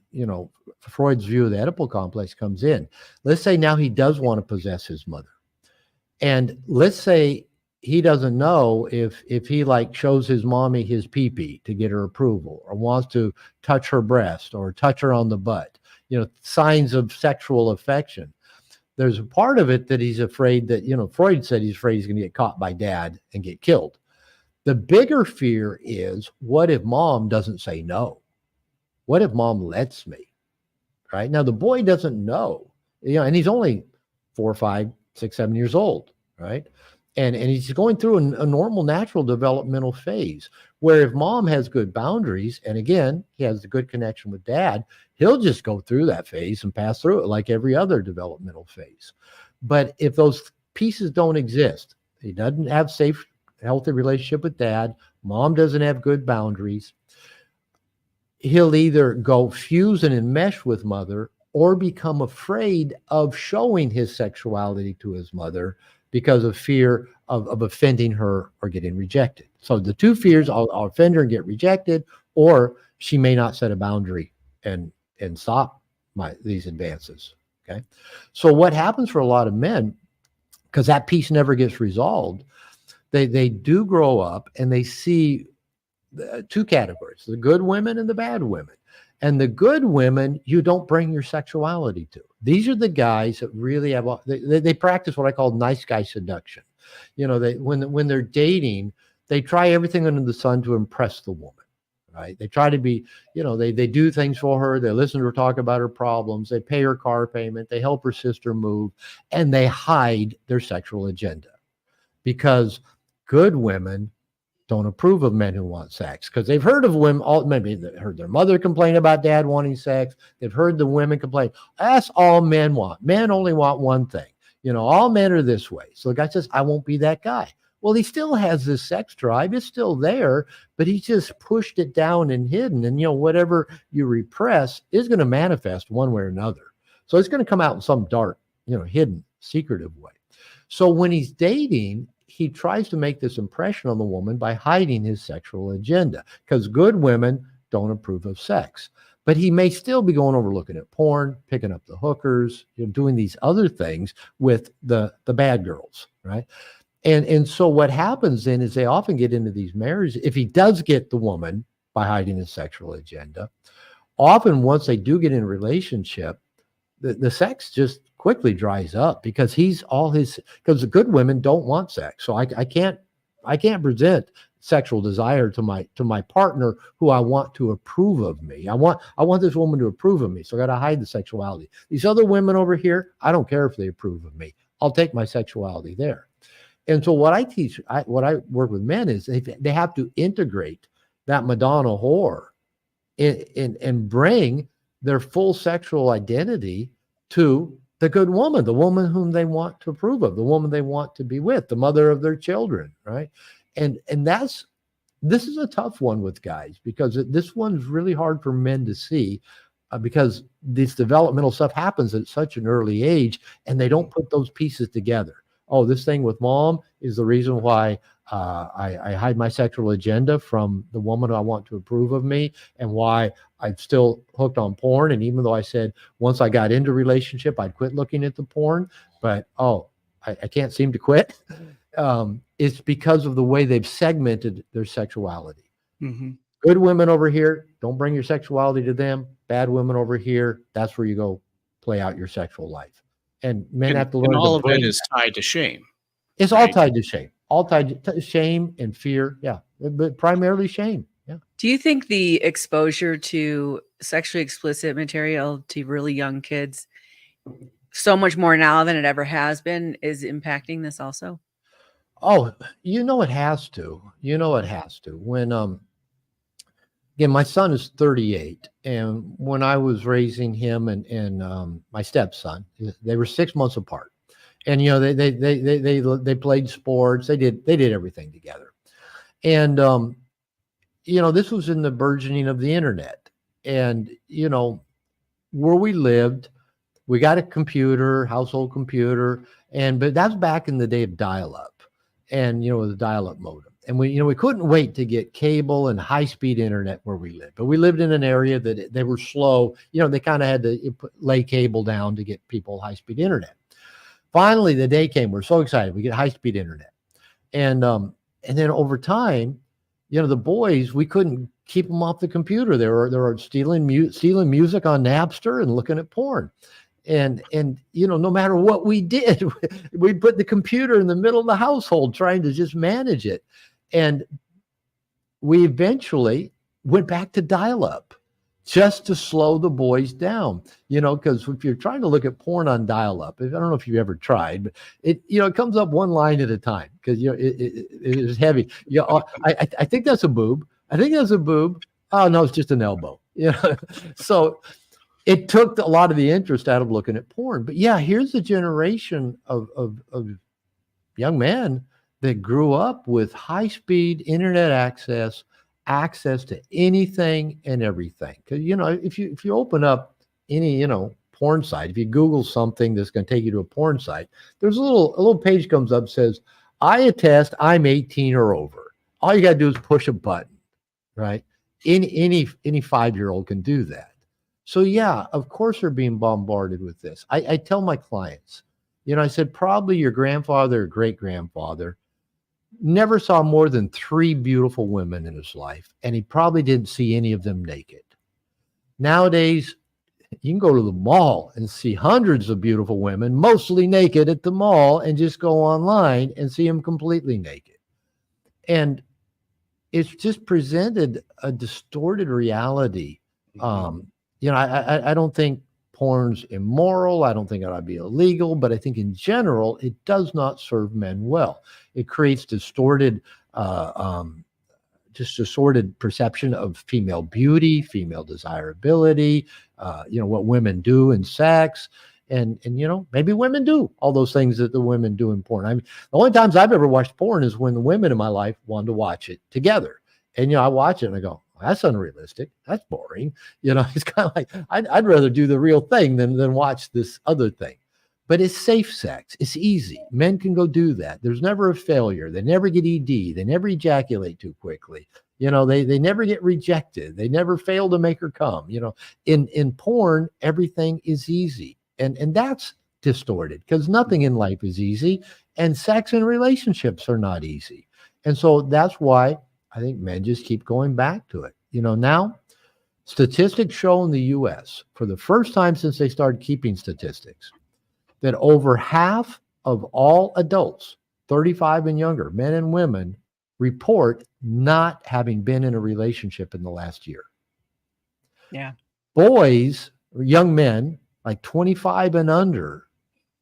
Freud's view of the Oedipal complex comes in. Let's say now he does want to possess his mother. And let's say he doesn't know if he like shows his mommy his pee-pee to get her approval, or wants to touch her breast or touch her on the butt, signs of sexual affection. There's a part of it that he's afraid that, Freud said he's afraid he's going to get caught by dad and get killed. The bigger fear is, what if mom doesn't say no? What if mom lets me? Right now, the boy doesn't know, and he's only 4, 5, 6, 7 years old, right? And he's going through a normal, natural developmental phase where if mom has good boundaries, and again, he has a good connection with dad, he'll just go through that phase and pass through it like every other developmental phase. But if those pieces don't exist, he doesn't have safe, healthy relationship with dad, mom doesn't have good boundaries, he'll either go fuse and enmesh with mother or become afraid of showing his sexuality to his mother because of fear of offending her or getting rejected. So the two fears, I'll offend her and get rejected, or she may not set a boundary and stop these advances. Okay. So what happens for a lot of men, because that piece never gets resolved, they do grow up and they see two categories, the good women and the bad women. And the good women, you don't bring your sexuality to. These are the guys that really have, they practice what I call nice guy seduction. When they're dating, they try everything under the sun to impress the woman, right? They try to be, they do things for her. They listen to her talk about her problems. They pay her car payment. They help her sister move, and they hide their sexual agenda, because good women don't approve of men who want sex, because they've heard of women, maybe they heard their mother complain about dad wanting sex. They've heard the women complain. That's all men want. Men only want one thing. All men are this way. So the guy says, I won't be that guy. Well, he still has this sex drive. It's still there, but he's just pushed it down and hidden. And, whatever you repress is going to manifest one way or another. So it's going to come out in some dark, hidden, secretive way. So when he's dating, he tries to make this impression on the woman by hiding his sexual agenda, because good women don't approve of sex. But he may still be going over looking at porn, picking up the hookers, doing these other things with the bad girls, right? And so what happens then is they often get into these marriages. If he does get the woman by hiding his sexual agenda, often once they do get in a relationship, the sex just quickly dries up, because because the good women don't want sex. So I can't present sexual desire to my partner who I want to approve of me. I want this woman to approve of me. So I got to hide the sexuality. These other women over here, I don't care if they approve of me. I'll take my sexuality there. And so what I teach, what I work with men is they have to integrate that Madonna whore and bring their full sexual identity to the good woman, the woman whom they want to approve of, the woman they want to be with, the mother of their children, right? And this is a tough one with guys, because this one's really hard for men to see, because this developmental stuff happens at such an early age, and they don't put those pieces together. Oh, this thing with mom is the reason why I hide my sexual agenda from the woman I want to approve of me, and why I'm still hooked on porn. And even though I said once I got into relationship, I'd quit looking at the porn, but I can't seem to quit. It's because of the way they've segmented their sexuality. Mm-hmm. Good women over here, don't bring your sexuality to them. Bad women over here, that's where you go play out your sexual life. And men have to learn. And all to of it is tied to shame. It's all tied to shame. All tied to shame and fear. Yeah. But primarily shame. Yeah. Do you think the exposure to sexually explicit material to really young kids, so much more now than it ever has been, is impacting this also? Oh, it has to. It has to. When again, my son is 38, and when I was raising him and my stepson, they were 6 months apart, and they played sports, they did everything together, and this was in the burgeoning of the internet, and where we lived, we got a computer, household computer, but that's back in the day of dial-up, and with the dial-up modem. And we couldn't wait to get cable and high-speed internet where we lived. But we lived in an area that they were slow. They kind of had to lay cable down to get people high-speed internet. Finally, the day came. We're so excited. We get high-speed internet. And then over time, the boys, we couldn't keep them off the computer. They were stealing music on Napster and looking at porn. And no matter what we did, we put the computer in the middle of the household trying to just manage it. And we eventually went back to dial-up just to slow the boys down, because if you're trying to look at porn on dial-up, I don't know if you've ever tried, but it comes up one line at a time because, it is heavy. I think that's a boob. I think that's a boob. Oh, no, it's just an elbow. So it took a lot of the interest out of looking at porn. But yeah, here's a generation of young men that grew up with high-speed internet access to anything and everything. Because if you open up any porn site, if you Google something that's going to take you to a porn site, there's a little page comes up, says, "I attest I'm 18 or over." All you got to do is push a button, right? Any 5-year-old can do that. So yeah, of course they're being bombarded with this. I tell my clients, I said, probably your grandfather or great-grandfather never saw more than 3 beautiful women in his life, and he probably didn't see any of them naked. Nowadays, you can go to the mall and see hundreds of beautiful women, mostly naked at the mall, and just go online and see them completely naked. And it's just presented a distorted reality. I don't think porn's immoral. I don't think it ought to be illegal, but I think in general, it does not serve men well. It creates distorted perception of female beauty, female desirability, what women do in sex. And maybe women do all those things that the women do in porn. I mean, the only times I've ever watched porn is when the women in my life wanted to watch it together. And, I watch it and I go, that's unrealistic. That's boring. It's kind of like, I'd rather do the real thing than watch this other thing. But it's safe sex. It's easy. Men can go do that. There's never a failure. They never get ED. They never ejaculate too quickly. They never get rejected. They never fail to make her come. In porn, everything is easy. And that's distorted because nothing in life is easy. And sex and relationships are not easy. And so that's why I think men just keep going back to it. Now statistics show in the US for the first time since they started keeping statistics that over half of all adults, 35 and younger, men and women, report not having been in a relationship in the last year. Yeah. Boys, or young men, like 25 and under,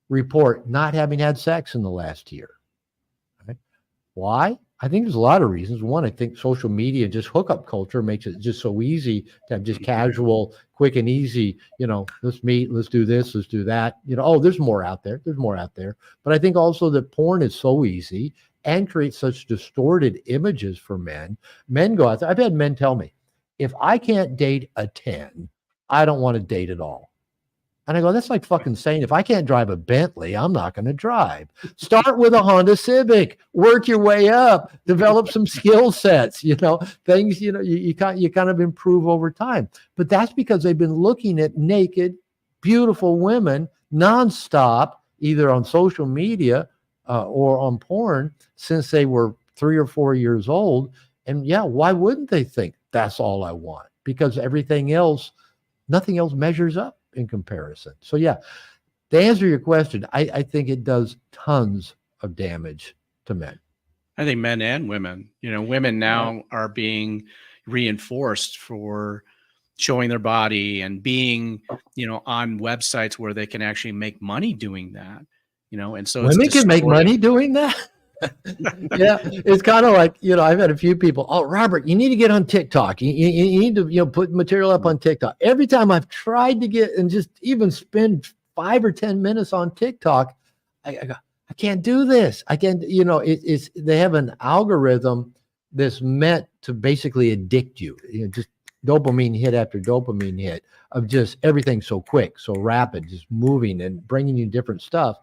report not having had sex in the last year. Right? Why? I think there's a lot of reasons. One, I think social media, just hookup culture, makes it just so easy to have just casual, quick and easy, let's meet, let's do this, let's do that. There's more out there. There's more out there. But I think also that porn is so easy and creates such distorted images for men. Men go out there. I've had men tell me, if I can't date a 10, I don't want to date at all. And I go, that's like fucking saying, if I can't drive a Bentley, I'm not going to drive. Start with a Honda Civic, work your way up, develop some skill sets, things, you kind of improve over time. But that's because they've been looking at naked, beautiful women nonstop, either on social media or on porn since they were 3 or 4 years old. And yeah, why wouldn't they think that's all I want? Because nothing else measures up in comparison. So yeah, to answer your question, I think it does tons of damage to men. I think men and women, women now are being reinforced for showing their body and being, on websites where they can actually make money doing that, and so women can make money doing that. Yeah, it's kind of like, I've had a few people, oh, Robert, you need to get on TikTok. You need to, put material up on TikTok. Every time I've tried to get and just even spend 5 or 10 minutes on TikTok, I go, I can't do this. I can't, they have an algorithm that's meant to basically addict you, just dopamine hit after dopamine hit of just everything so quick, so rapid, just moving and bringing you different stuff.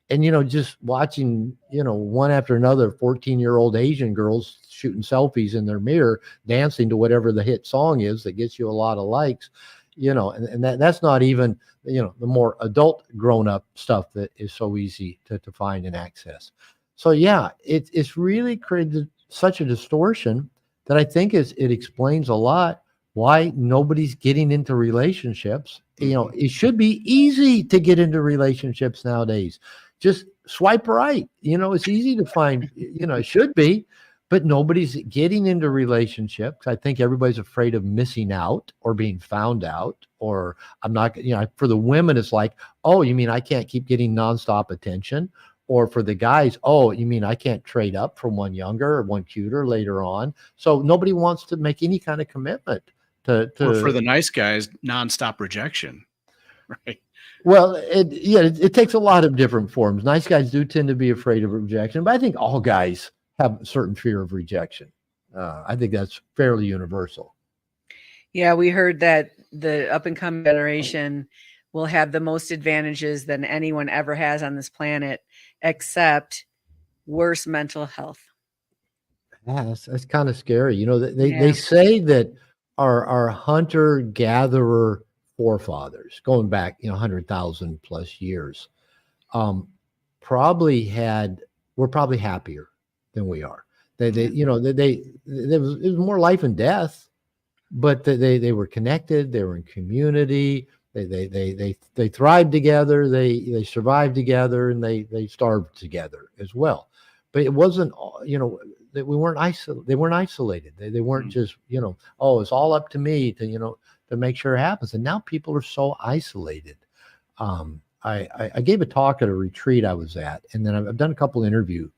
And, just watching, one after another 14-year-old Asian girls shooting selfies in their mirror, dancing to whatever the hit song is that gets you a lot of likes, and that's not even, the more adult grown up stuff that is so easy to find and access. So yeah, it's really created such a distortion that I think it explains a lot why nobody's getting into relationships. It should be easy to get into relationships nowadays. Just swipe right. It's easy to find, it should be, but nobody's getting into relationships. I think everybody's afraid of missing out or being found out, or I'm not, for the women, it's like, oh, you mean I can't keep getting nonstop attention? Or for the guys, oh, you mean I can't trade up from one younger or one cuter later on? So nobody wants to make any kind of commitment to Or for the nice guys, nonstop rejection, right? Well, it takes a lot of different forms. Nice guys do tend to be afraid of rejection, but I think all guys have a certain fear of rejection. I think that's fairly universal. Yeah, we heard that the up and coming generation will have the most advantages than anyone ever has on this planet, except worse mental health. Yeah, that's kind of scary. They say that our hunter gatherer forefathers, going back 100,000 plus years, probably were probably happier than we are. It was more life and death, but they were connected. They were in community. They thrived together. They survived together, and they starved together as well. But it wasn't, that we weren't isolated. They weren't isolated. They weren't just, oh, it's all up to me to make sure it happens. And now people are so isolated. I gave a talk at a retreat I was at, and then I've done a couple of interviews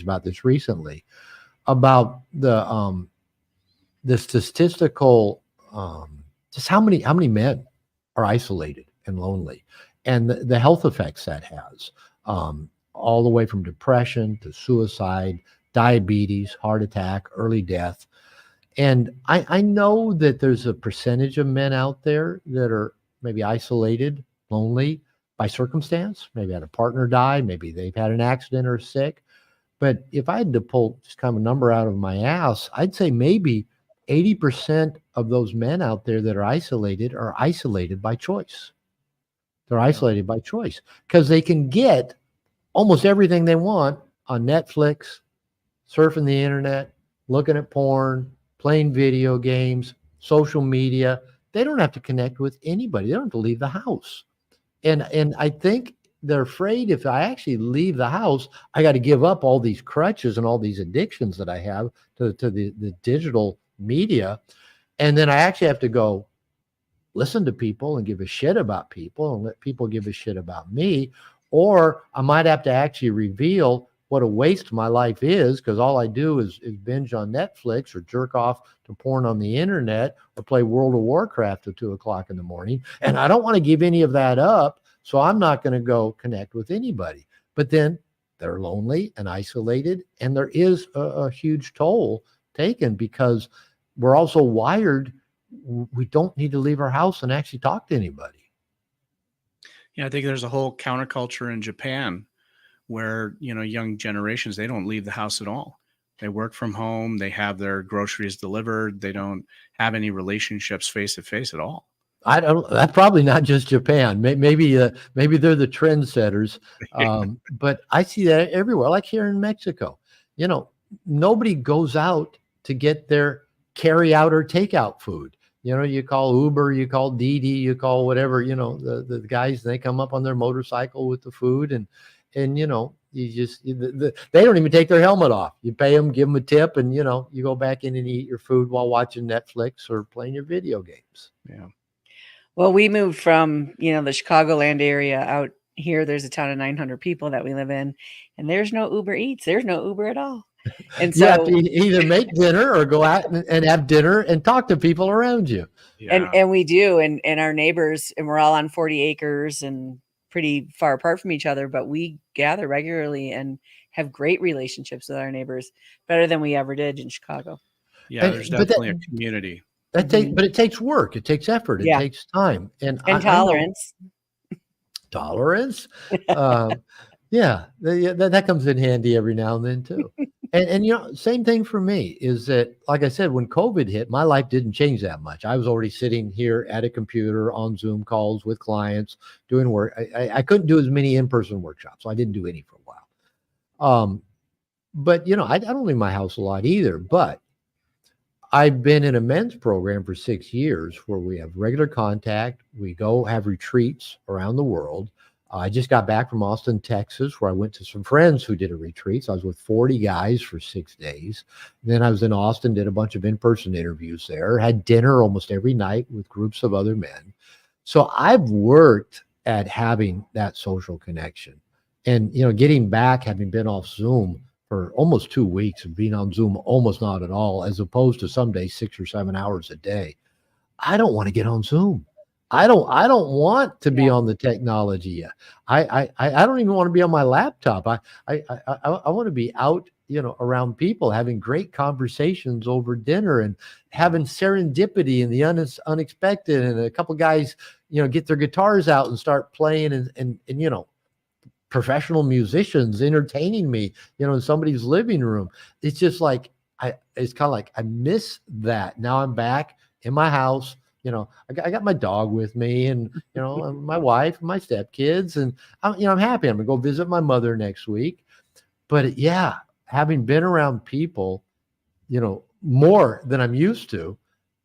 about this recently, about the statistical, just how many men are isolated and lonely, and the health effects that has, all the way from depression to suicide, diabetes, heart attack, early death. And I know that there's a percentage of men out there that are maybe isolated, lonely by circumstance. Maybe had a partner die, maybe they've had an accident or sick. But if I had to pull just kind of a number out of my ass, I'd say maybe 80% of those men out there that are isolated by choice. They're isolated by choice because they can get almost everything they want on Netflix, surfing the internet, looking at porn, playing video games, social media. They don't have to connect with anybody. They don't have to leave the house. And I think they're afraid if I actually leave the house, I got to give up all these crutches and all these addictions that I have to the digital media. And then I actually have to go listen to people and give a shit about people and let people give a shit about me. Or I might have to actually reveal what a waste my life is, because all I do is binge on Netflix or jerk off to porn on the internet or play World of Warcraft at 2 o'clock in the morning. And I don't want to give any of that up. So I'm not going to go connect with anybody. But then they're lonely and isolated. And there is a huge toll taken because we're also wired. We don't need to leave our house and actually talk to anybody. Yeah, I think there's a whole counterculture in Japan where, young generations, they don't leave the house at all. They work from home. They have their groceries delivered. They don't have any relationships face to face at all. That's probably not just Japan. Maybe they're the trendsetters. But I see that everywhere, like here in Mexico. Nobody goes out to get their carry out or takeout food. You call Uber, you call Didi, you call whatever, the guys, they come up on their motorcycle with the food and they don't even take their helmet off. You pay them, give them a tip, and, you go back in and eat your food while watching Netflix or playing your video games. Yeah. Well, we moved from, the Chicagoland area out here there's a town of 900 people that we live in, and there's no Uber Eats. There's no Uber at all. And You have so, to either make dinner or go out and have dinner and talk to people around you. Yeah. and we do, and our neighbors, and we're all on 40 acres and pretty far apart from each other, but we gather regularly and have great relationships with our neighbors, better than we ever did in Chicago. Yeah, And- there's but that- definitely a community. But it takes work. It takes effort. It Yeah. takes time. And And I know- tolerance. tolerance. Yeah, that comes in handy every now and then too. And same thing for me is that, like I said, when COVID hit, my life didn't change that much. I was already sitting here at a computer on Zoom calls with clients doing work. I couldn't do as many in-person workshops, so I didn't do any for a while. But I don't leave my house a lot either. But I've been in a men's program for 6 years where we have regular contact. We go have retreats around the world. I just got back from Austin, Texas, where I went to some friends who did a retreat. So I was with 40 guys for 6 days. Then I was in Austin, did a bunch of in-person interviews there, had dinner almost every night with groups of other men. So I've worked at having that social connection. And, getting back, having been off Zoom for almost 2 weeks and being on Zoom almost not at all, as opposed to some days 6 or 7 hours a day, I don't want to get on Zoom. I don't want to be on the technology. I don't even want to be on my laptop. I want to be out, around people, having great conversations over dinner and having serendipity and the unexpected. And a couple guys, get their guitars out and start playing and professional musicians entertaining me, in somebody's living room. It's just like, it's kind of like, I miss that. Now I'm back in my house. I got my dog with me and, my wife and my stepkids, and I'm happy. I'm gonna go visit my mother next week. But yeah, having been around people, more than I'm used to,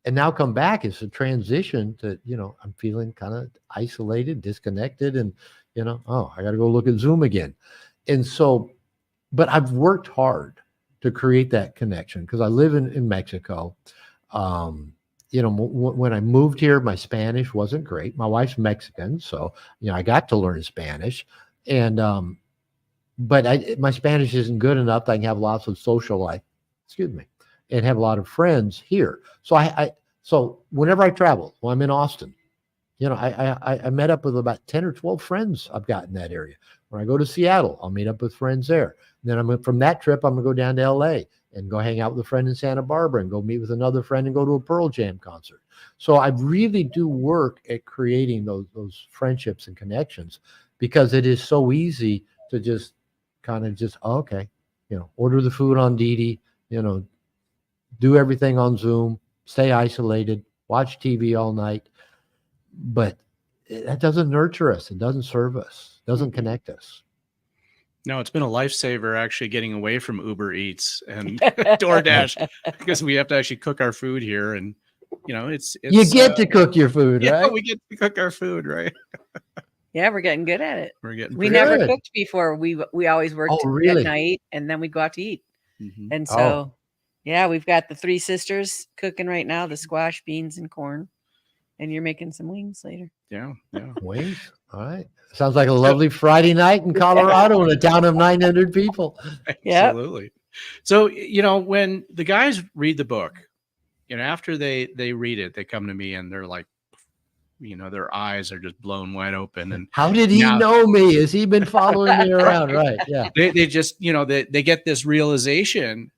and now come back, it's a transition to, I'm feeling kind of isolated, disconnected, and, I got to go look at Zoom again. And so, but I've worked hard to create that connection because I live in Mexico. When I moved here, my Spanish wasn't great. My wife's Mexican, so I got to learn Spanish, and but my Spanish isn't good enough that I can have lots of social life. Excuse me, and have a lot of friends here. So so whenever I travel, when I'm in Austin, I met up with about 10 or 12 friends I've got in that area. When I go to Seattle, I'll meet up with friends there. And then from that trip, I'm gonna go down to LA and go hang out with a friend in Santa Barbara and go meet with another friend and go to a Pearl Jam concert. So I really do work at creating those friendships and connections, because it is so easy to just kind of okay, order the food on Didi, do everything on Zoom, stay isolated, watch TV all night. But that doesn't nurture us. It doesn't serve us. It doesn't connect us. No, it's been a lifesaver actually getting away from Uber Eats and DoorDash, because we have to actually cook our food here, and it's You get to cook your food, yeah, right? we get to cook our food, right? Yeah, we're getting good at it. We're getting We pretty never good. cooked before. We always worked Oh, really? at night, and then we'd go out to eat. Mhm. And so, yeah, we've got the 3 sisters cooking right now, the squash, beans, and corn. And you're making some wings later. Yeah. Wings. All right. Sounds like a lovely Friday night in Colorado in a town of 900 people. Yep. Absolutely. So, when the guys read the book, after they read it, they come to me and they're like, their eyes are just blown wide open. And How did he know me? Has he been following me around? Right. Yeah. they just, they get this realization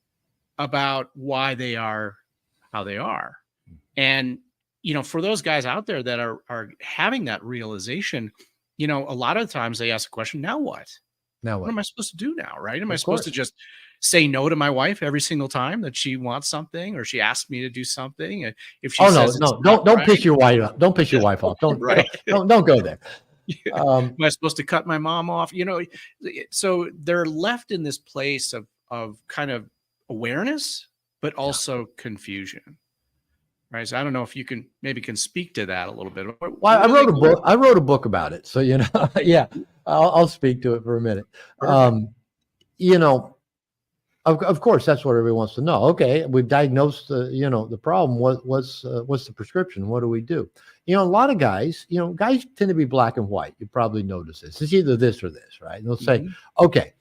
about why they are how they are. And, for those guys out there that are having that realization, a lot of times they ask the question, now what? Now What what? am I supposed to do now? Right? Am I Of supposed to course. just say no to my wife every single time that she wants something or she asks me to do something? And if she Oh, says it's no. not Don't right, piss your wife off. Don't piss your wife off. Don't Right. don't go there. am I supposed to cut my mom off? So they're left in this place of kind of awareness, but also confusion. Right. So I don't know if you can speak to that a little bit. Well, I wrote a book. I wrote a book about it. So, yeah, I'll speak to it for a minute. Perfect. Of course, that's what everybody wants to know. Okay, we've diagnosed the problem. What's the prescription? What do we do? A lot of guys, guys tend to be black and white. You probably notice this. It's either this or this, right? And they'll say, okay,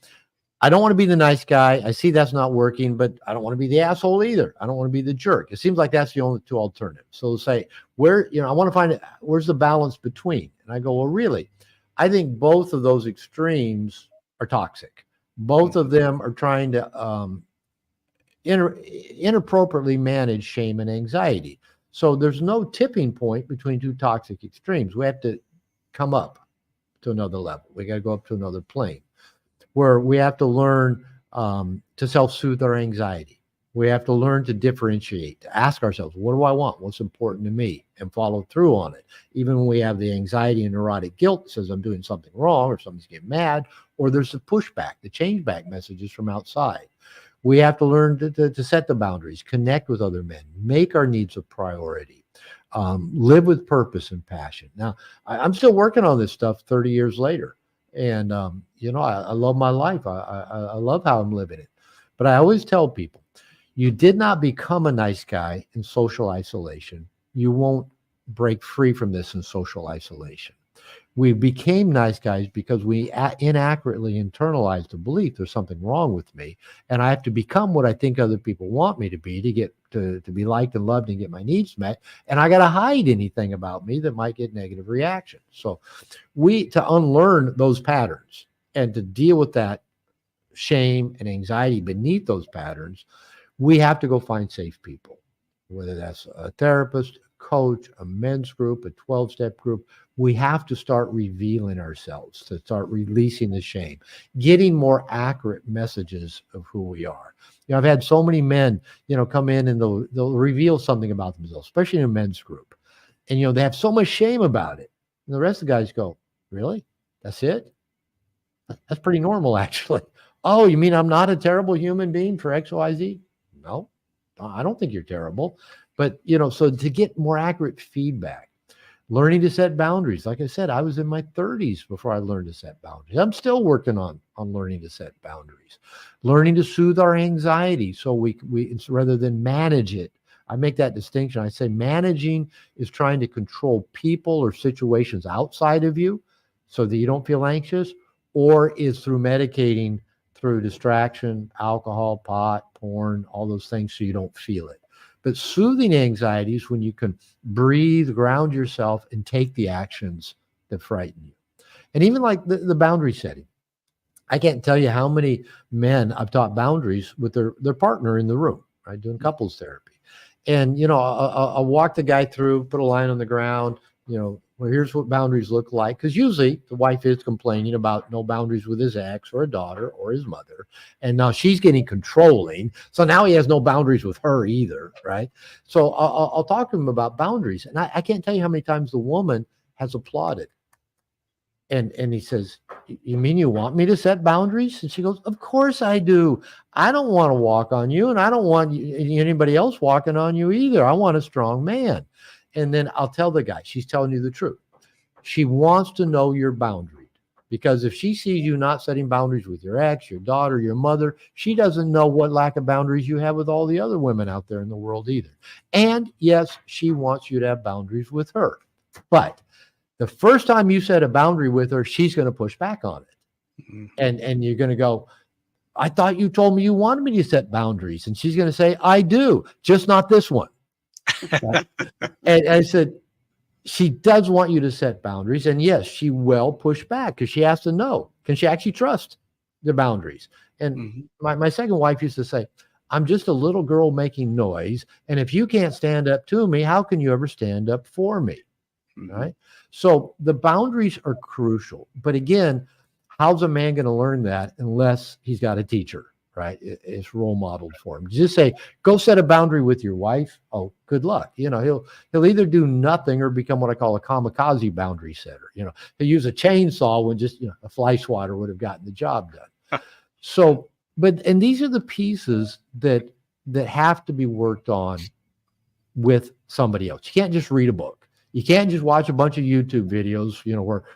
I don't want to be the nice guy. I see that's not working, but I don't want to be the asshole either. I don't want to be the jerk. It seems like that's the only two alternatives. So they'll say, I want to find it. Where's the balance between? And I go, well, really, I think both of those extremes are toxic. Both of them are trying to inappropriately manage shame and anxiety. So there's no tipping point between two toxic extremes. We have to come up to another level. We got to go up to another plane where we have to learn to self-soothe our anxiety. We have to learn to differentiate, to ask ourselves, what do I want? What's important to me? And follow through on it. Even when we have the anxiety and neurotic guilt that says I'm doing something wrong or somebody's getting mad, or there's the pushback, the change back messages from outside. We have to learn to set the boundaries, connect with other men, make our needs a priority, live with purpose and passion. Now, I'm still working on this stuff 30 years later. And, I love my life. I love how I'm living it. But I always tell people, you did not become a nice guy in social isolation. You won't break free from this in social isolation. We became nice guys because we inaccurately internalized the belief there's something wrong with me, and I have to become what I think other people want me to be to get to be liked and loved and get my needs met, and I got to hide anything about me that might get negative reactions. So to unlearn those patterns and to deal with that shame and anxiety beneath those patterns, we have to go find safe people, whether that's a therapist, a coach, a men's group, a 12-step group. We have to start revealing ourselves, to start releasing the shame, getting more accurate messages of who we are. I've had so many men, come in and they'll reveal something about themselves, especially in a men's group. And, they have so much shame about it. And the rest of the guys go, really? That's it? That's pretty normal, actually. Oh, you mean I'm not a terrible human being for X, Y, Z? No, I don't think you're terrible. But, so to get more accurate feedback, learning to set boundaries. Like I said, I was in my 30s before I learned to set boundaries. I'm still working on learning to set boundaries, learning to soothe our anxiety. So we rather than manage it, I make that distinction. I say managing is trying to control people or situations outside of you so that you don't feel anxious, or is through medicating, through distraction, alcohol, pot, porn, all those things so you don't feel it. But soothing anxiety is when you can breathe, ground yourself, and take the actions that frighten you. And even like the boundary setting. I can't tell you how many men I've taught boundaries with their partner in the room, right, doing couples therapy. And, I'll walk the guy through, put a line on the ground, well, here's what boundaries look like. Because usually the wife is complaining about no boundaries with his ex or a daughter or his mother. And now she's getting controlling. So now he has no boundaries with her either, right? So I'll talk to him about boundaries. And I can't tell you how many times the woman has applauded. And he says, you mean you want me to set boundaries? And she goes, of course I do. I don't want to walk on you, and I don't want anybody else walking on you either. I want a strong man. And then I'll tell the guy, she's telling you the truth. She wants to know you're boundaried, because if she sees you not setting boundaries with your ex, your daughter, your mother, she doesn't know what lack of boundaries you have with all the other women out there in the world either. And yes, she wants you to have boundaries with her. But the first time you set a boundary with her, she's going to push back on it. Mm-hmm. And you're going to go, I thought you told me you wanted me to set boundaries. And she's going to say, I do, just not this one. Right? And I said, she does want you to set boundaries. And yes, she will push back because she has to know, can she actually trust the boundaries? And my second wife used to say, I'm just a little girl making noise. And if you can't stand up to me, how can you ever stand up for me? Right? So the boundaries are crucial. But again, how's a man going to learn that unless he's got a teacher, right? It's role modeled for him. Just say, go set a boundary with your wife. Oh, good luck. He'll either do nothing or become what I call a kamikaze boundary setter. He'll use a chainsaw when just a fly swatter would have gotten the job done. So, and these are the pieces that have to be worked on with somebody else. You can't just read a book. You can't just watch a bunch of YouTube videos,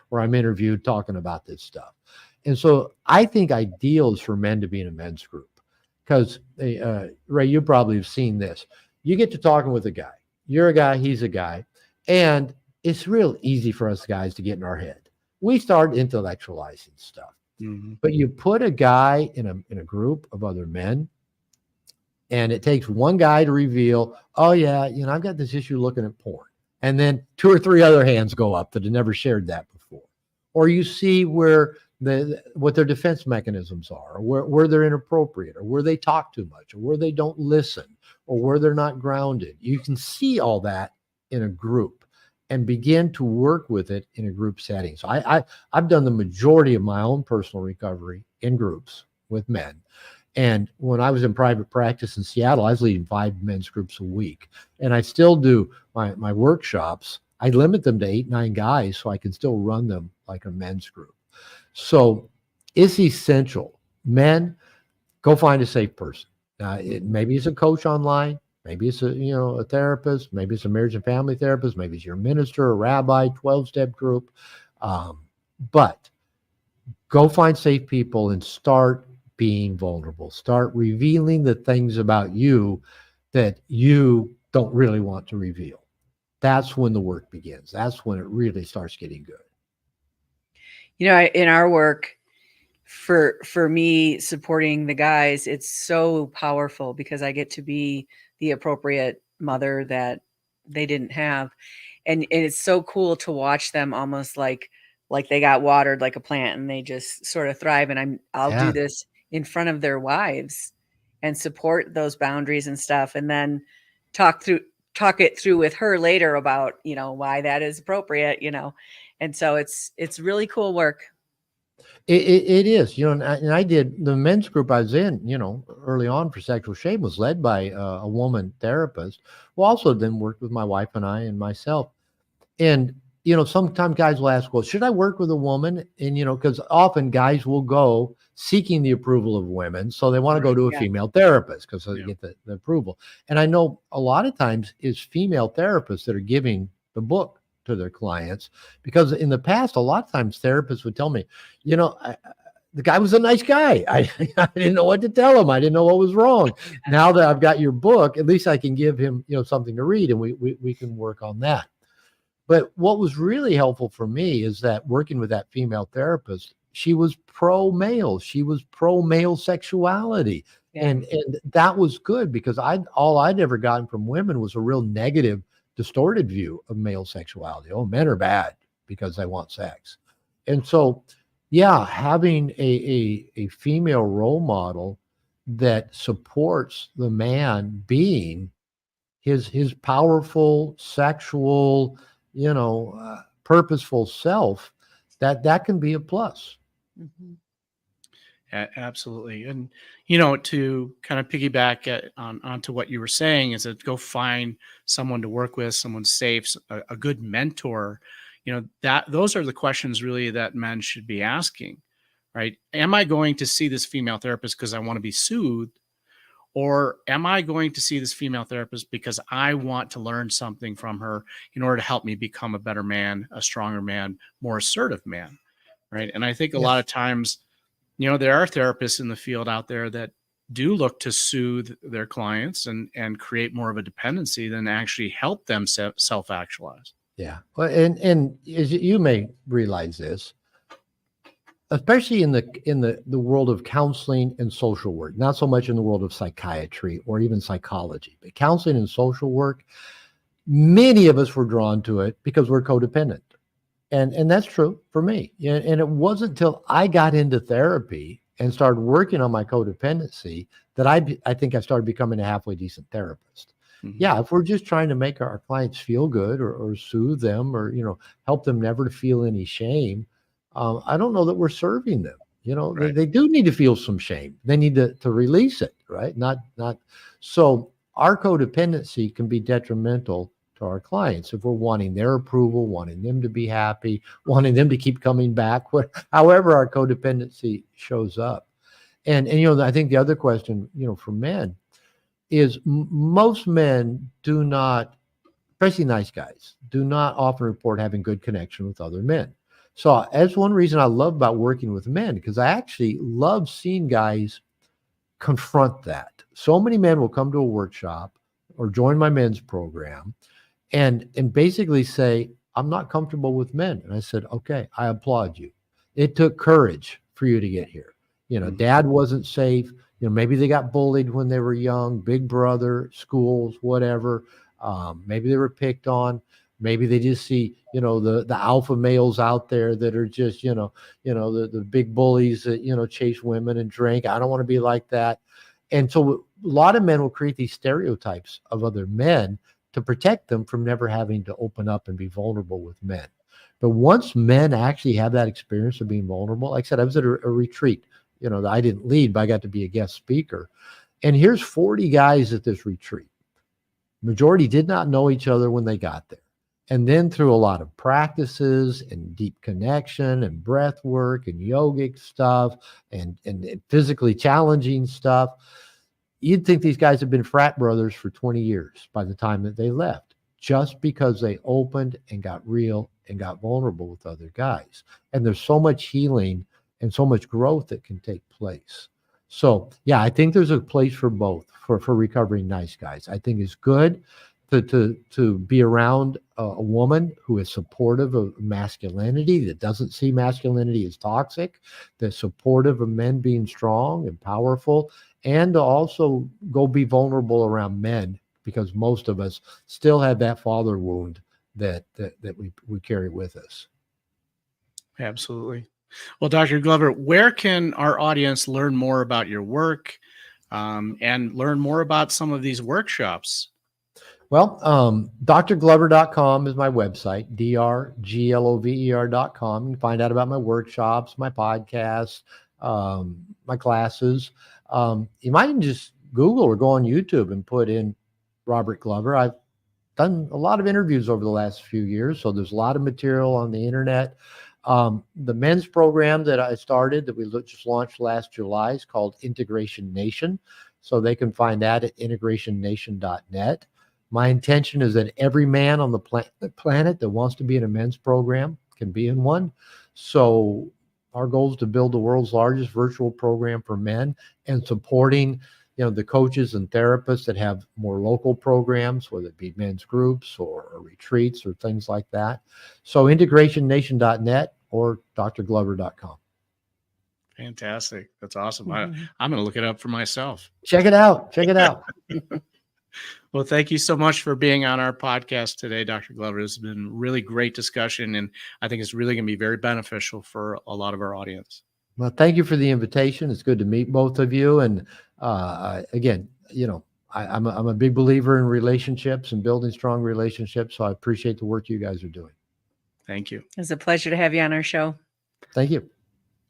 where I'm interviewed talking about this stuff. And so I think ideal is for men to be in a men's group. because Ray, you probably have seen this. You get to talking with a guy. You're a guy, he's a guy, and it's real easy for us guys to get in our head. We start intellectualizing stuff. Mhm. But you put a guy in a group of other men, and it takes one guy to reveal, oh yeah, I've got this issue looking at porn. And then 2 or 3 other hands go up that had never shared that before. Or you see where what their defense mechanisms are, or where they're inappropriate, or where they talk too much, or where they don't listen, or where they're not grounded. You can see all that in a group and begin to work with it in a group setting. So I've done the majority of my own personal recovery in groups with men. And when I was in private practice in Seattle, I was leading 5 men's groups a week. And I still do my workshops. I limit them to 8, 9 guys so I can still run them like a men's group. So it's essential. Men, go find a safe person. Maybe it's a coach online. Maybe it's a therapist. Maybe it's a marriage and family therapist. Maybe it's your minister, a rabbi, 12-step group. But go find safe people and start being vulnerable. Start revealing the things about you that you don't really want to reveal. That's when the work begins. That's when it really starts getting good. In our work, for me supporting the guys, it's so powerful because I get to be the appropriate mother that they didn't have. And it's so cool to watch them almost like they got watered like a plant and they just sort of thrive. And I'll do this in front of their wives and support those boundaries and stuff. And then talk it through with her later about, why that is appropriate, And so it's really cool work. It is, and I did the men's group I was in, early on for sexual shame was led by a woman therapist who also then worked with my wife and I and myself. And, sometimes guys will ask, well, should I work with a woman? And, because often guys will go seeking the approval of women. So they want to go to a female therapist because they get the approval. And I know a lot of times it's female therapists that are giving the book to their clients, because in the past, a lot of times therapists would tell me, the guy was a nice guy. I didn't know what to tell him. I didn't know what was wrong. Now that I've got your book, at least I can give him, something to read, and we can work on that. But what was really helpful for me is that working with that female therapist, she was pro-male. She was pro-male sexuality. Yeah. And that was good because all I'd ever gotten from women was a real negative, distorted view of male sexuality. Oh, men are bad because they want sex. And so, having a female role model that supports the man being his powerful, sexual, purposeful self, that can be a plus. Mm-hmm. Absolutely. And, to kind of piggyback onto what you were saying is that go find someone to work with, someone safe, a good mentor, that those are the questions really that men should be asking, right? Am I going to see this female therapist because I want to be soothed? Or am I going to see this female therapist because I want to learn something from her in order to help me become a better man, a stronger man, more assertive man, right? And I think a lot of times, there are therapists in the field out there that do look to soothe their clients and create more of a dependency than actually help them self-actualize. Yeah. Well, and as you may realize this, especially in the world of counseling and social work, not so much in the world of psychiatry or even psychology, but counseling and social work, many of us were drawn to it because we're codependent. And that's true for me. And it wasn't until I got into therapy and started working on my codependency that I think I started becoming a halfway decent therapist. Mm-hmm. Yeah, if we're just trying to make our clients feel good or soothe them or, help them never to feel any shame, I don't know that we're serving them. Right. They do need to feel some shame. They need to release it, right? Not so our codependency can be detrimental to our clients if we're wanting their approval, wanting them to be happy, wanting them to keep coming back, however our codependency shows up. And I think the other question, for men is most men do not, especially nice guys, do not often report having good connection with other men. So that's one reason I love about working with men, because I actually love seeing guys confront that. So many men will come to a workshop or join my men's program and basically say, I'm not comfortable with men. And I said, okay, I applaud you. It took courage for you to get here. Dad wasn't safe. Maybe they got bullied when they were young, big brother, schools, whatever. Maybe they were picked on. Maybe they just see, the alpha males out there that are just, the big bullies that, chase women and drink. I don't want to be like that. And so a lot of men will create these stereotypes of other men to protect them from never having to open up and be vulnerable with men. But once men actually have that experience of being vulnerable, like I said, I was at a retreat, that I didn't lead, but I got to be a guest speaker. And here's 40 guys at this retreat. Majority did not know each other when they got there. And then through a lot of practices and deep connection and breath work and yogic stuff and physically challenging stuff, you'd think these guys have been frat brothers for 20 years by the time that they left, just because they opened and got real and got vulnerable with other guys. And there's so much healing and so much growth that can take place. So yeah, I think there's a place for both, for recovering nice guys. I think it's good to be around a woman who is supportive of masculinity, that doesn't see masculinity as toxic, that's supportive of men being strong and powerful, and to also go be vulnerable around men, because most of us still have that father wound that we carry with us. Absolutely. Well, Dr. Glover, where can our audience learn more about your work and learn more about some of these workshops? Well, drglover.com is my website, drglover.com. You can find out about my workshops, my podcasts, my classes. You might even just Google or go on YouTube and put in Robert Glover. I've done a lot of interviews over the last few years, so there's a lot of material on the internet. The men's program that I started, that we just launched last July, is called Integration Nation. So they can find that at integrationnation.net. My intention is that every man on the planet that wants to be in a men's program can be in one. So our goal is to build the world's largest virtual program for men, and supporting, the coaches and therapists that have more local programs, whether it be men's groups or retreats or things like that. So integrationnation.net or drglover.com. Fantastic. That's awesome. I'm going to look it up for myself. Check it out. Well, thank you so much for being on our podcast today, Dr. Glover. This has been a really great discussion, and I think it's really going to be very beneficial for a lot of our audience. Well, thank you for the invitation. It's good to meet both of you. And again, I'm a big believer in relationships and building strong relationships. So I appreciate the work you guys are doing. Thank you. It's a pleasure to have you on our show. Thank you.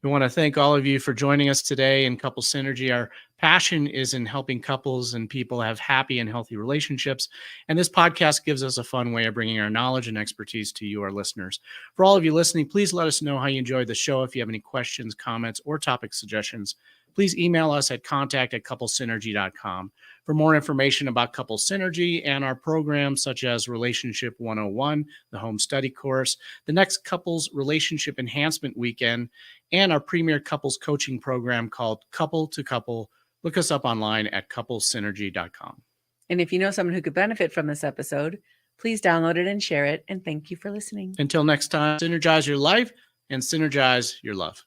We want to thank all of you for joining us today in Couple Synergy. Our passion is in helping couples and people have happy and healthy relationships. And this podcast gives us a fun way of bringing our knowledge and expertise to you, our listeners. For all of you listening, please let us know how you enjoyed the show. If you have any questions, comments, or topic suggestions, please email us at contact@couplesynergy.com. For more information about Couple Synergy and our programs such as Relationship 101, the home study course, the next Couples Relationship Enhancement Weekend, and our premier couples coaching program called Couple to Couple, look us up online at couplesynergy.com. And if you know someone who could benefit from this episode, please download it and share it. And thank you for listening. Until next time, synergize your life and synergize your love.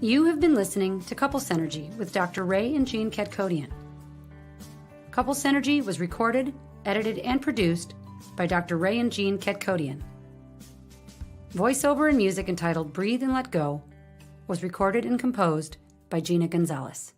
You have been listening to Couple Synergy with Dr. Ray and Jean Ketkodian. Couple Synergy was recorded, edited, and produced by Dr. Ray and Jean Ketkodian. Voiceover and music entitled Breathe and Let Go was recorded and composed by Gina Gonzalez.